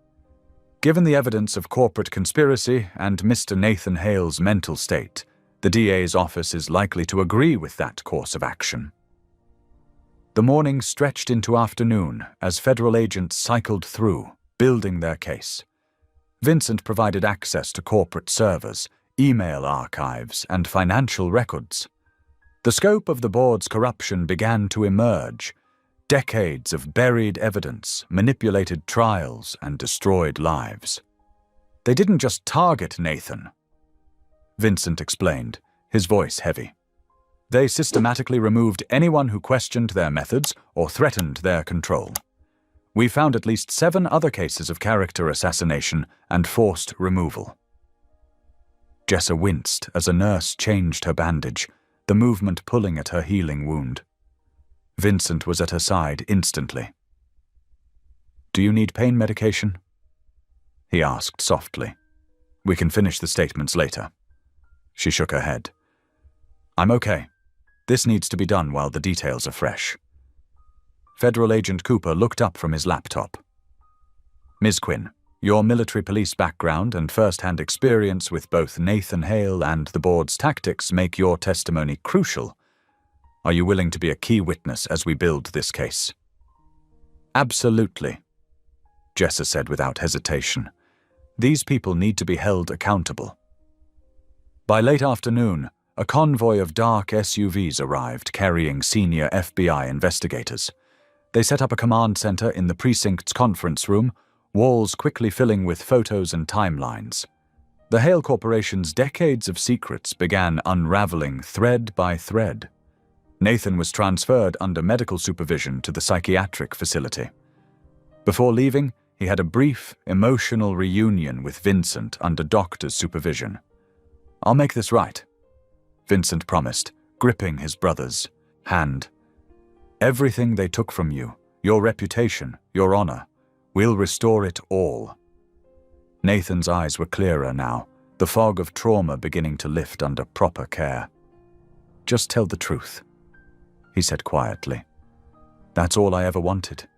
"Given the evidence of corporate conspiracy and Mr. Nathan Hale's mental state, the DA's office is likely to agree with that course of action." The morning stretched into afternoon as federal agents cycled through, building their case. Vincent provided access to corporate servers, email archives, and financial records. The scope of the board's corruption began to emerge. Decades of buried evidence, manipulated trials, and destroyed lives. "They didn't just target Nathan," Vincent explained, his voice heavy. "They systematically removed anyone who questioned their methods or threatened their control. We found at least 7 other cases of character assassination and forced removal." Jessa winced as a nurse changed her bandage, the movement pulling at her healing wound. Vincent was at her side instantly. "Do you need pain medication?" he asked softly. "We can finish the statements later." She shook her head. "I'm okay. This needs to be done while the details are fresh." Federal Agent Cooper looked up from his laptop. "Ms. Quinn, Your military police background and first-hand experience with both Nathan Hale and the board's tactics make your testimony crucial. Are you willing to be a key witness as we build this case? Absolutely, Jessa said without hesitation. These people need to be held accountable. By late afternoon, a convoy of dark SUVs arrived carrying senior FBI investigators. They set up a command center in the precinct's conference room, walls quickly filling with photos and timelines. The Hale Corporation's decades of secrets began unraveling thread by thread. Nathan was transferred under medical supervision to the psychiatric facility. Before leaving, he had a brief, emotional reunion with Vincent under doctor's supervision. "I'll make this right," Vincent promised, gripping his brother's hand. "Everything they took from you, your reputation, your honor, we'll restore it all." Nathan's eyes were clearer now, the fog of trauma beginning to lift under proper care. "Just tell the truth," he said quietly. "That's all I ever wanted."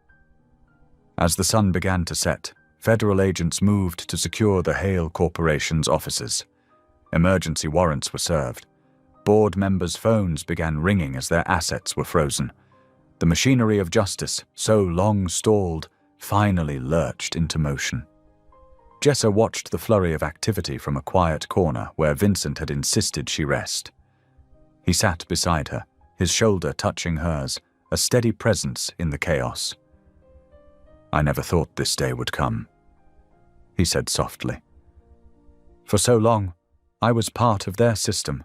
As the sun began to set, federal agents moved to secure the Hale Corporation's offices. Emergency warrants were served. Board members' phones began ringing as their assets were frozen. The machinery of justice, so long stalled, finally lurched into motion. Jessa watched the flurry of activity from a quiet corner where Vincent had insisted she rest. He sat beside her, his shoulder touching hers, a steady presence in the chaos. "I never thought this day would come," he said softly. "For so long, I was part of their system,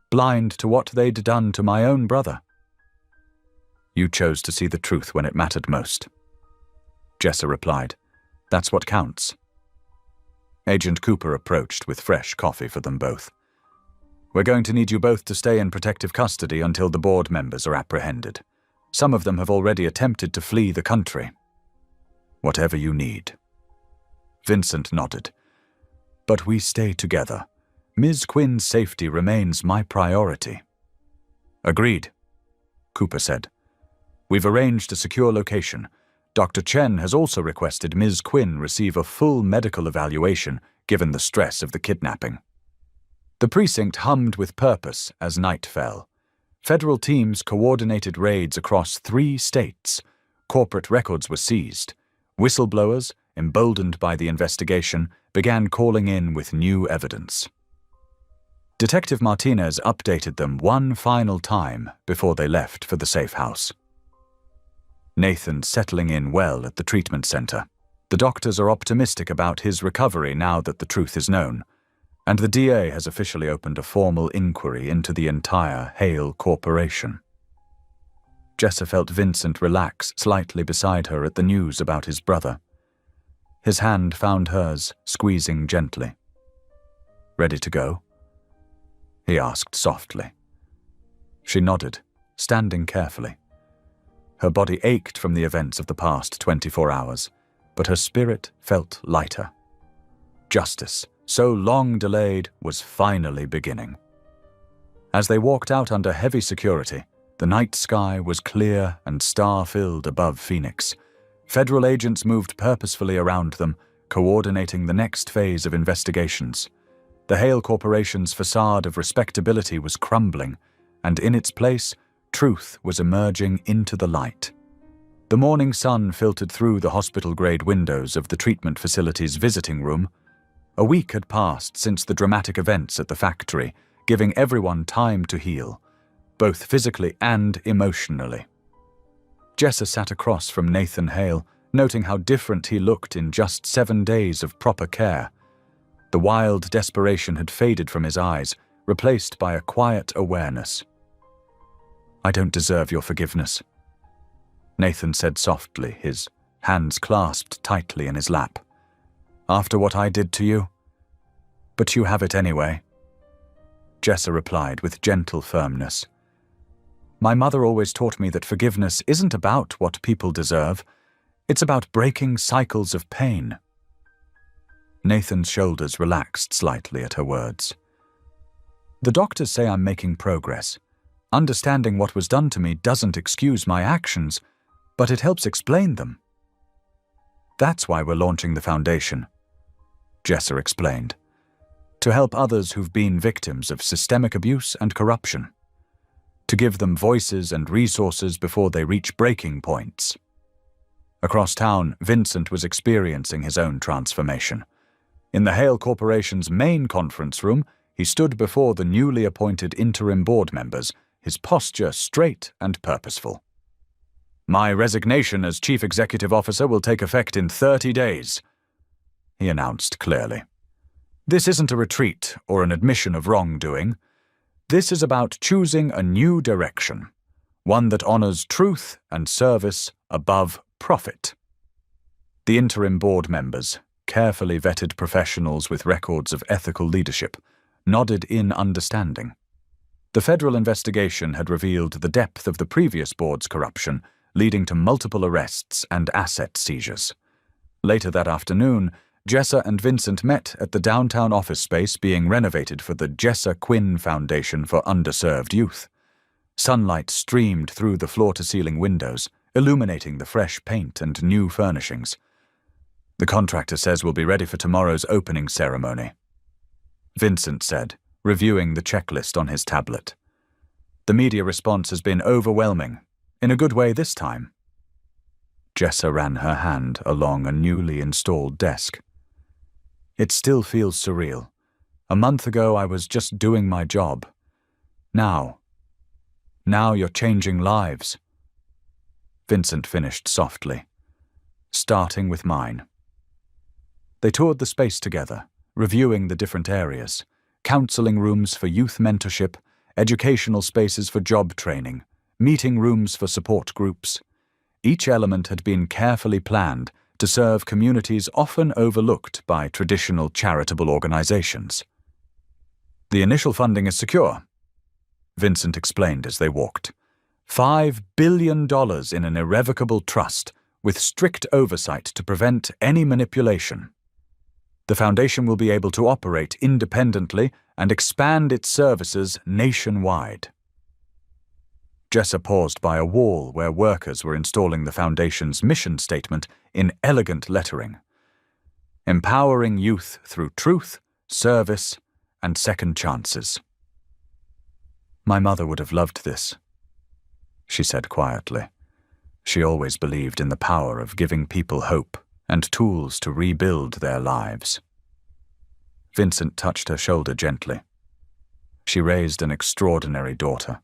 blind to what they'd done to my own brother." "You chose to see the truth when it mattered most," Jessa replied. "That's what counts." Agent Cooper approached with fresh coffee for them both. "We're going to need you both to stay in protective custody until the board members are apprehended. Some of them have already attempted to flee the country." "Whatever you need." Vincent nodded. "But we stay together. Ms. Quinn's safety remains my priority." "Agreed," Cooper said. "We've arranged a secure location. Dr. Chen has also requested Ms. Quinn receive a full medical evaluation given the stress of the kidnapping." The precinct hummed with purpose as night fell. Federal teams coordinated raids across 3 states. Corporate records were seized. Whistleblowers, emboldened by the investigation, began calling in with new evidence. Detective Martinez updated them one final time before they left for the safe house. "Nathan's settling in well at the treatment center. The doctors are optimistic about his recovery now that the truth is known, and the DA has officially opened a formal inquiry into the entire Hale Corporation." Jessa felt Vincent relax slightly beside her at the news about his brother. His hand found hers, squeezing gently. "Ready to go?" he asked softly. She nodded, standing carefully. Her body ached from the events of the past 24 hours, but her spirit felt lighter. Justice, so long delayed, was finally beginning. As they walked out under heavy security, the night sky was clear and star-filled above Phoenix. Federal agents moved purposefully around them, coordinating the next phase of investigations. The Hale Corporation's facade of respectability was crumbling, and in its place, truth was emerging into the light. The morning sun filtered through the hospital-grade windows of the treatment facility's visiting room. A week had passed since the dramatic events at the factory, giving everyone time to heal, both physically and emotionally. Jessa sat across from Nathan Hale, noting how different he looked in just 7 days of proper care. The wild desperation had faded from his eyes, replaced by a quiet awareness. "I don't deserve your forgiveness," Nathan said softly, his hands clasped tightly in his lap. "After what I did to you? But you have it anyway," Jessa replied with gentle firmness. "My mother always taught me that forgiveness isn't about what people deserve. It's about breaking cycles of pain." Nathan's shoulders relaxed slightly at her words. "The doctors say I'm making progress. Understanding what was done to me doesn't excuse my actions, but it helps explain them. That's why we're launching the foundation," Jessa explained. To help others who've been victims of systemic abuse and corruption. To give them voices and resources before they reach breaking points. Across town, Vincent was experiencing his own transformation. In the Hale Corporation's main conference room, he stood before the newly appointed interim board members, his posture straight and purposeful. "My resignation as Chief Executive Officer will take effect in 30 days, he announced clearly. This isn't a retreat or an admission of wrongdoing. This is about choosing a new direction, one that honors truth and service above profit. The interim board members, carefully vetted professionals with records of ethical leadership, nodded in understanding. The federal investigation had revealed the depth of the previous board's corruption, leading to multiple arrests and asset seizures. Later that afternoon, Jessa and Vincent met at the downtown office space being renovated for the Jessa Quinn Foundation for Underserved Youth. Sunlight streamed through the floor-to-ceiling windows, illuminating the fresh paint and new furnishings. The contractor says we'll be ready for tomorrow's opening ceremony, Vincent said, reviewing the checklist on his tablet. The media response has been overwhelming, in a good way this time. Jessa ran her hand along a newly installed desk. It still feels surreal. A month ago I was just doing my job. Now you're changing lives. Vincent finished softly, starting with mine. They toured the space together, reviewing the different areas, counseling rooms for youth mentorship, educational spaces for job training, meeting rooms for support groups. Each element had been carefully planned to serve communities often overlooked by traditional charitable organizations. The initial funding is secure, Vincent explained as they walked. $5 billion in an irrevocable trust with strict oversight to prevent any manipulation. The foundation will be able to operate independently and expand its services nationwide. Jessa paused by a wall where workers were installing the foundation's mission statement in elegant lettering. Empowering youth through truth, service, and second chances. My mother would have loved this, she said quietly. She always believed in the power of giving people hope and tools to rebuild their lives. Vincent touched her shoulder gently. She raised an extraordinary daughter,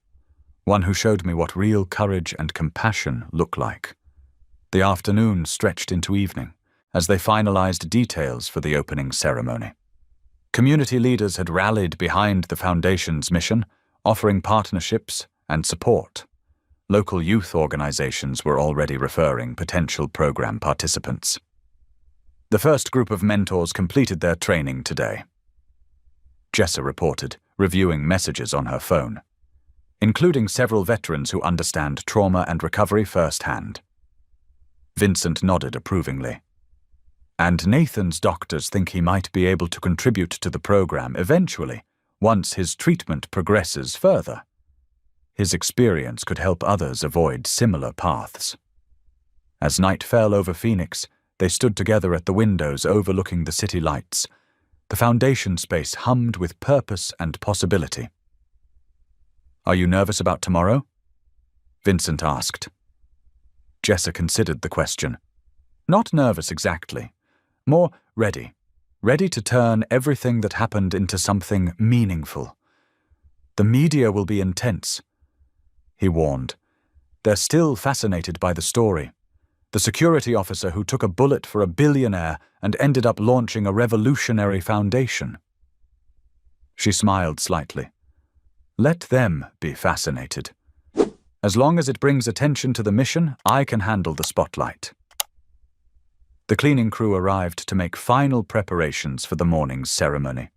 one who showed me what real courage and compassion look like. The afternoon stretched into evening as they finalized details for the opening ceremony. Community leaders had rallied behind the foundation's mission, offering partnerships and support. Local youth organizations were already referring potential program participants. The first group of mentors completed their training today, Jessa reported, reviewing messages on her phone, including several veterans who understand trauma and recovery firsthand. Vincent nodded approvingly. And Nathan's doctors think he might be able to contribute to the program eventually, once his treatment progresses further. His experience could help others avoid similar paths. As night fell over Phoenix, they stood together at the windows overlooking the city lights. The foundation space hummed with purpose and possibility. "Are you nervous about tomorrow?" Vincent asked. Jessa considered the question. Not nervous exactly. More ready. Ready to turn everything that happened into something meaningful. The media will be intense, he warned. They're still fascinated by the story. The security officer who took a bullet for a billionaire and ended up launching a revolutionary foundation. She smiled slightly. Let them be fascinated. As long as it brings attention to the mission, I can handle the spotlight. The cleaning crew arrived to make final preparations for the morning's ceremony.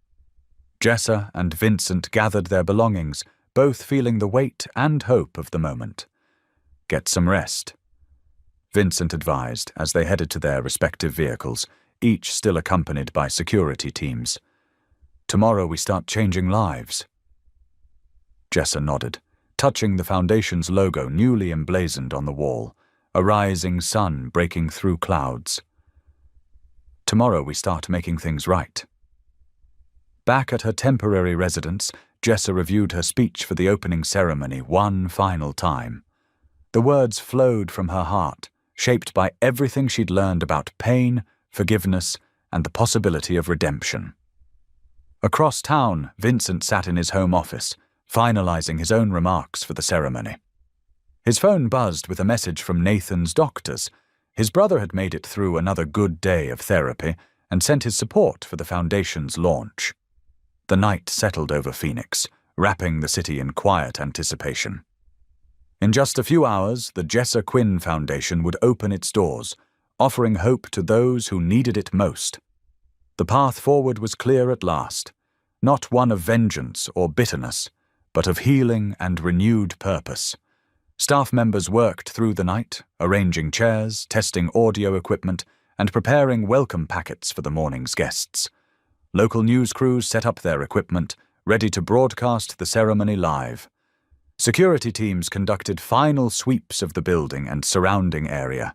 Jessa and Vincent gathered their belongings, both feeling the weight and hope of the moment. Get some rest, Vincent advised as they headed to their respective vehicles, each still accompanied by security teams. Tomorrow we start changing lives. Jessa nodded, touching the foundation's logo newly emblazoned on the wall, a rising sun breaking through clouds. Tomorrow we start making things right. Back at her temporary residence, Jessa reviewed her speech for the opening ceremony one final time. The words flowed from her heart, shaped by everything she'd learned about pain, forgiveness, and the possibility of redemption. Across town, Vincent sat in his home office, finalizing his own remarks for the ceremony. His phone buzzed with a message from Nathan's doctors. His brother had made it through another good day of therapy and sent his support for the Foundation's launch. The night settled over Phoenix, wrapping the city in quiet anticipation. In just a few hours, the Jessa Quinn Foundation would open its doors, offering hope to those who needed it most. The path forward was clear at last, not one of vengeance or bitterness, but of healing and renewed purpose. Staff members worked through the night, arranging chairs, testing audio equipment, and preparing welcome packets for the morning's guests. Local news crews set up their equipment, ready to broadcast the ceremony live. Security teams conducted final sweeps of the building and surrounding area.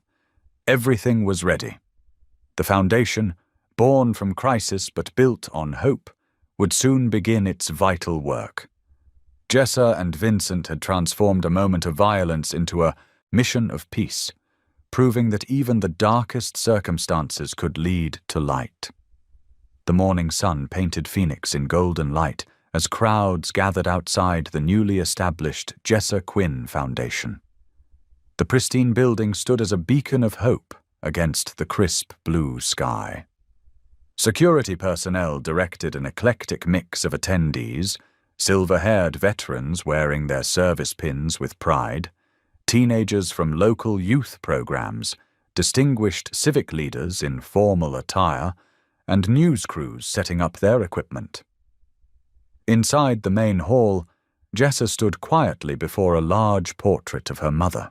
Everything was ready. The Foundation, born from crisis but built on hope, would soon begin its vital work. Jessa and Vincent had transformed a moment of violence into a mission of peace, proving that even the darkest circumstances could lead to light. The morning sun painted Phoenix in golden light as crowds gathered outside the newly established Jessa Quinn Foundation. The pristine building stood as a beacon of hope against the crisp blue sky. Security personnel directed an eclectic mix of attendees, silver-haired veterans wearing their service pins with pride, teenagers from local youth programs, distinguished civic leaders in formal attire, and news crews setting up their equipment. Inside the main hall, Jessa stood quietly before a large portrait of her mother.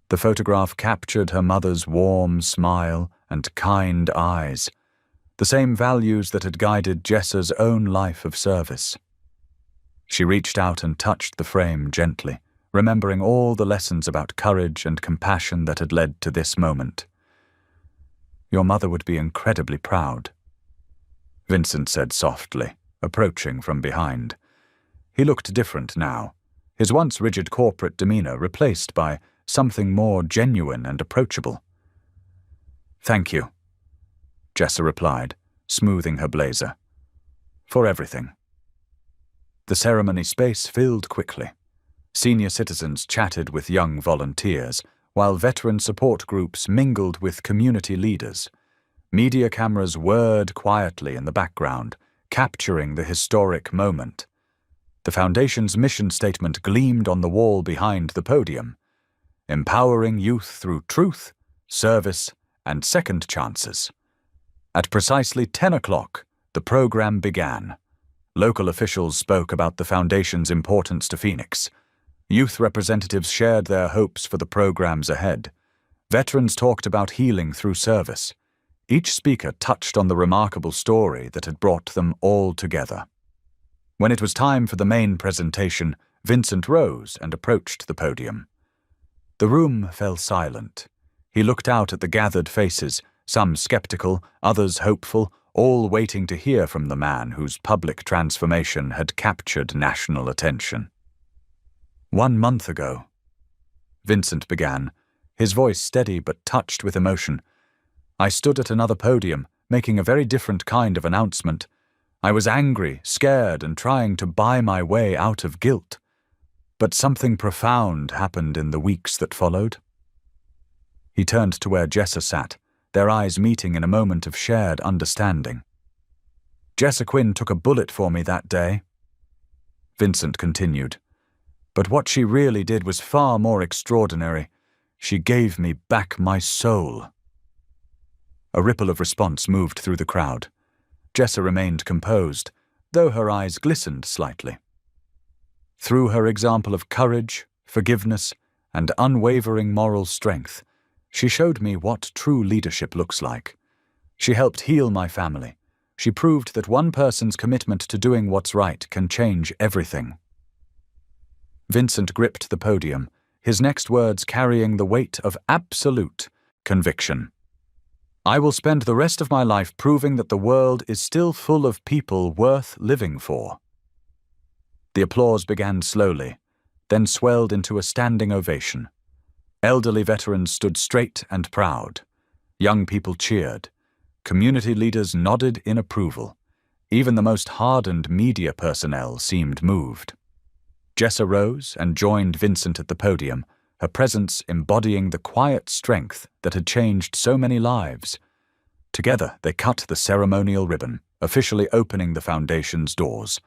The photograph captured her mother's warm smile and kind eyes, the same values that had guided Jessa's own life of service. She reached out and touched the frame gently, remembering all the lessons about courage and compassion that had led to this moment. "Your mother would be incredibly proud," Vincent said softly, approaching from behind. He looked different now, his once rigid corporate demeanor replaced by something more genuine and approachable. "Thank you," Jessa replied, smoothing her blazer. "For everything." The ceremony space filled quickly. Senior citizens chatted with young volunteers, while veteran support groups mingled with community leaders. Media cameras whirred quietly in the background, capturing the historic moment. The Foundation's mission statement gleamed on the wall behind the podium: empowering youth through truth, service, and second chances. At precisely 10 o'clock, the program began. Local officials spoke about the Foundation's importance to Phoenix. Youth representatives shared their hopes for the programs ahead. Veterans talked about healing through service. Each speaker touched on the remarkable story that had brought them all together. When it was time for the main presentation, Vincent rose and approached the podium. The room fell silent. He looked out at the gathered faces, some skeptical, others hopeful, all waiting to hear from the man whose public transformation had captured national attention. "1 month ago," Vincent began, his voice steady but touched with emotion, "I stood at another podium, making a very different kind of announcement. I was angry, scared, and trying to buy my way out of guilt. But something profound happened in the weeks that followed." He turned to where Jessa sat, their eyes meeting in a moment of shared understanding. "Jessa Quinn took a bullet for me that day," Vincent continued. "But what she really did was far more extraordinary. She gave me back my soul." A ripple of response moved through the crowd. Jessa remained composed, though her eyes glistened slightly. Through her example of courage, forgiveness, and unwavering moral strength, she showed me what true leadership looks like. She helped heal my family. She proved that one person's commitment to doing what's right can change everything. Vincent gripped the podium, his next words carrying the weight of absolute conviction. I will spend the rest of my life proving that the world is still full of people worth living for." The applause began slowly, then swelled into a standing ovation. Elderly veterans stood straight and proud. Young people cheered. Community leaders nodded in approval. Even the most hardened media personnel seemed moved. Jessa rose and joined Vincent at the podium, her presence embodying the quiet strength that had changed so many lives. Together, they cut the ceremonial ribbon, officially opening the Foundation's doors.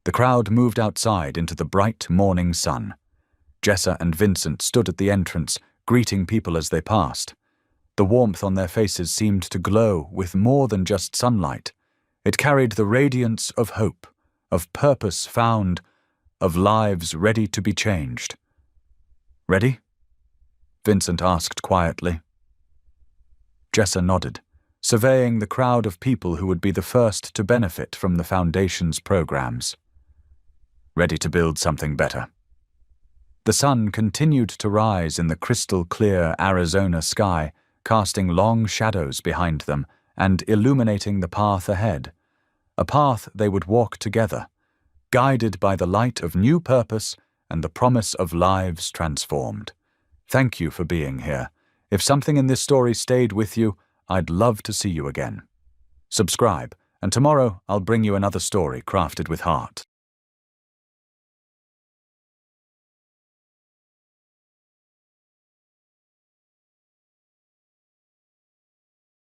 The crowd moved outside into the bright morning sun. Jessa and Vincent stood at the entrance, greeting people as they passed. The warmth on their faces seemed to glow with more than just sunlight. It carried the radiance of hope, of purpose found, of lives ready to be changed. "Ready?" Vincent asked quietly. Jessa nodded, surveying the crowd of people who would be the first to benefit from the Foundation's programs. "Ready to build something better." The sun continued to rise in the crystal-clear Arizona sky, casting long shadows behind them and illuminating the path ahead, a path they would walk together, guided by the light of new purpose and the promise of lives transformed. Thank you for being here. If something in this story stayed with you, I'd love to see you again. Subscribe, and tomorrow I'll bring you another story crafted with heart.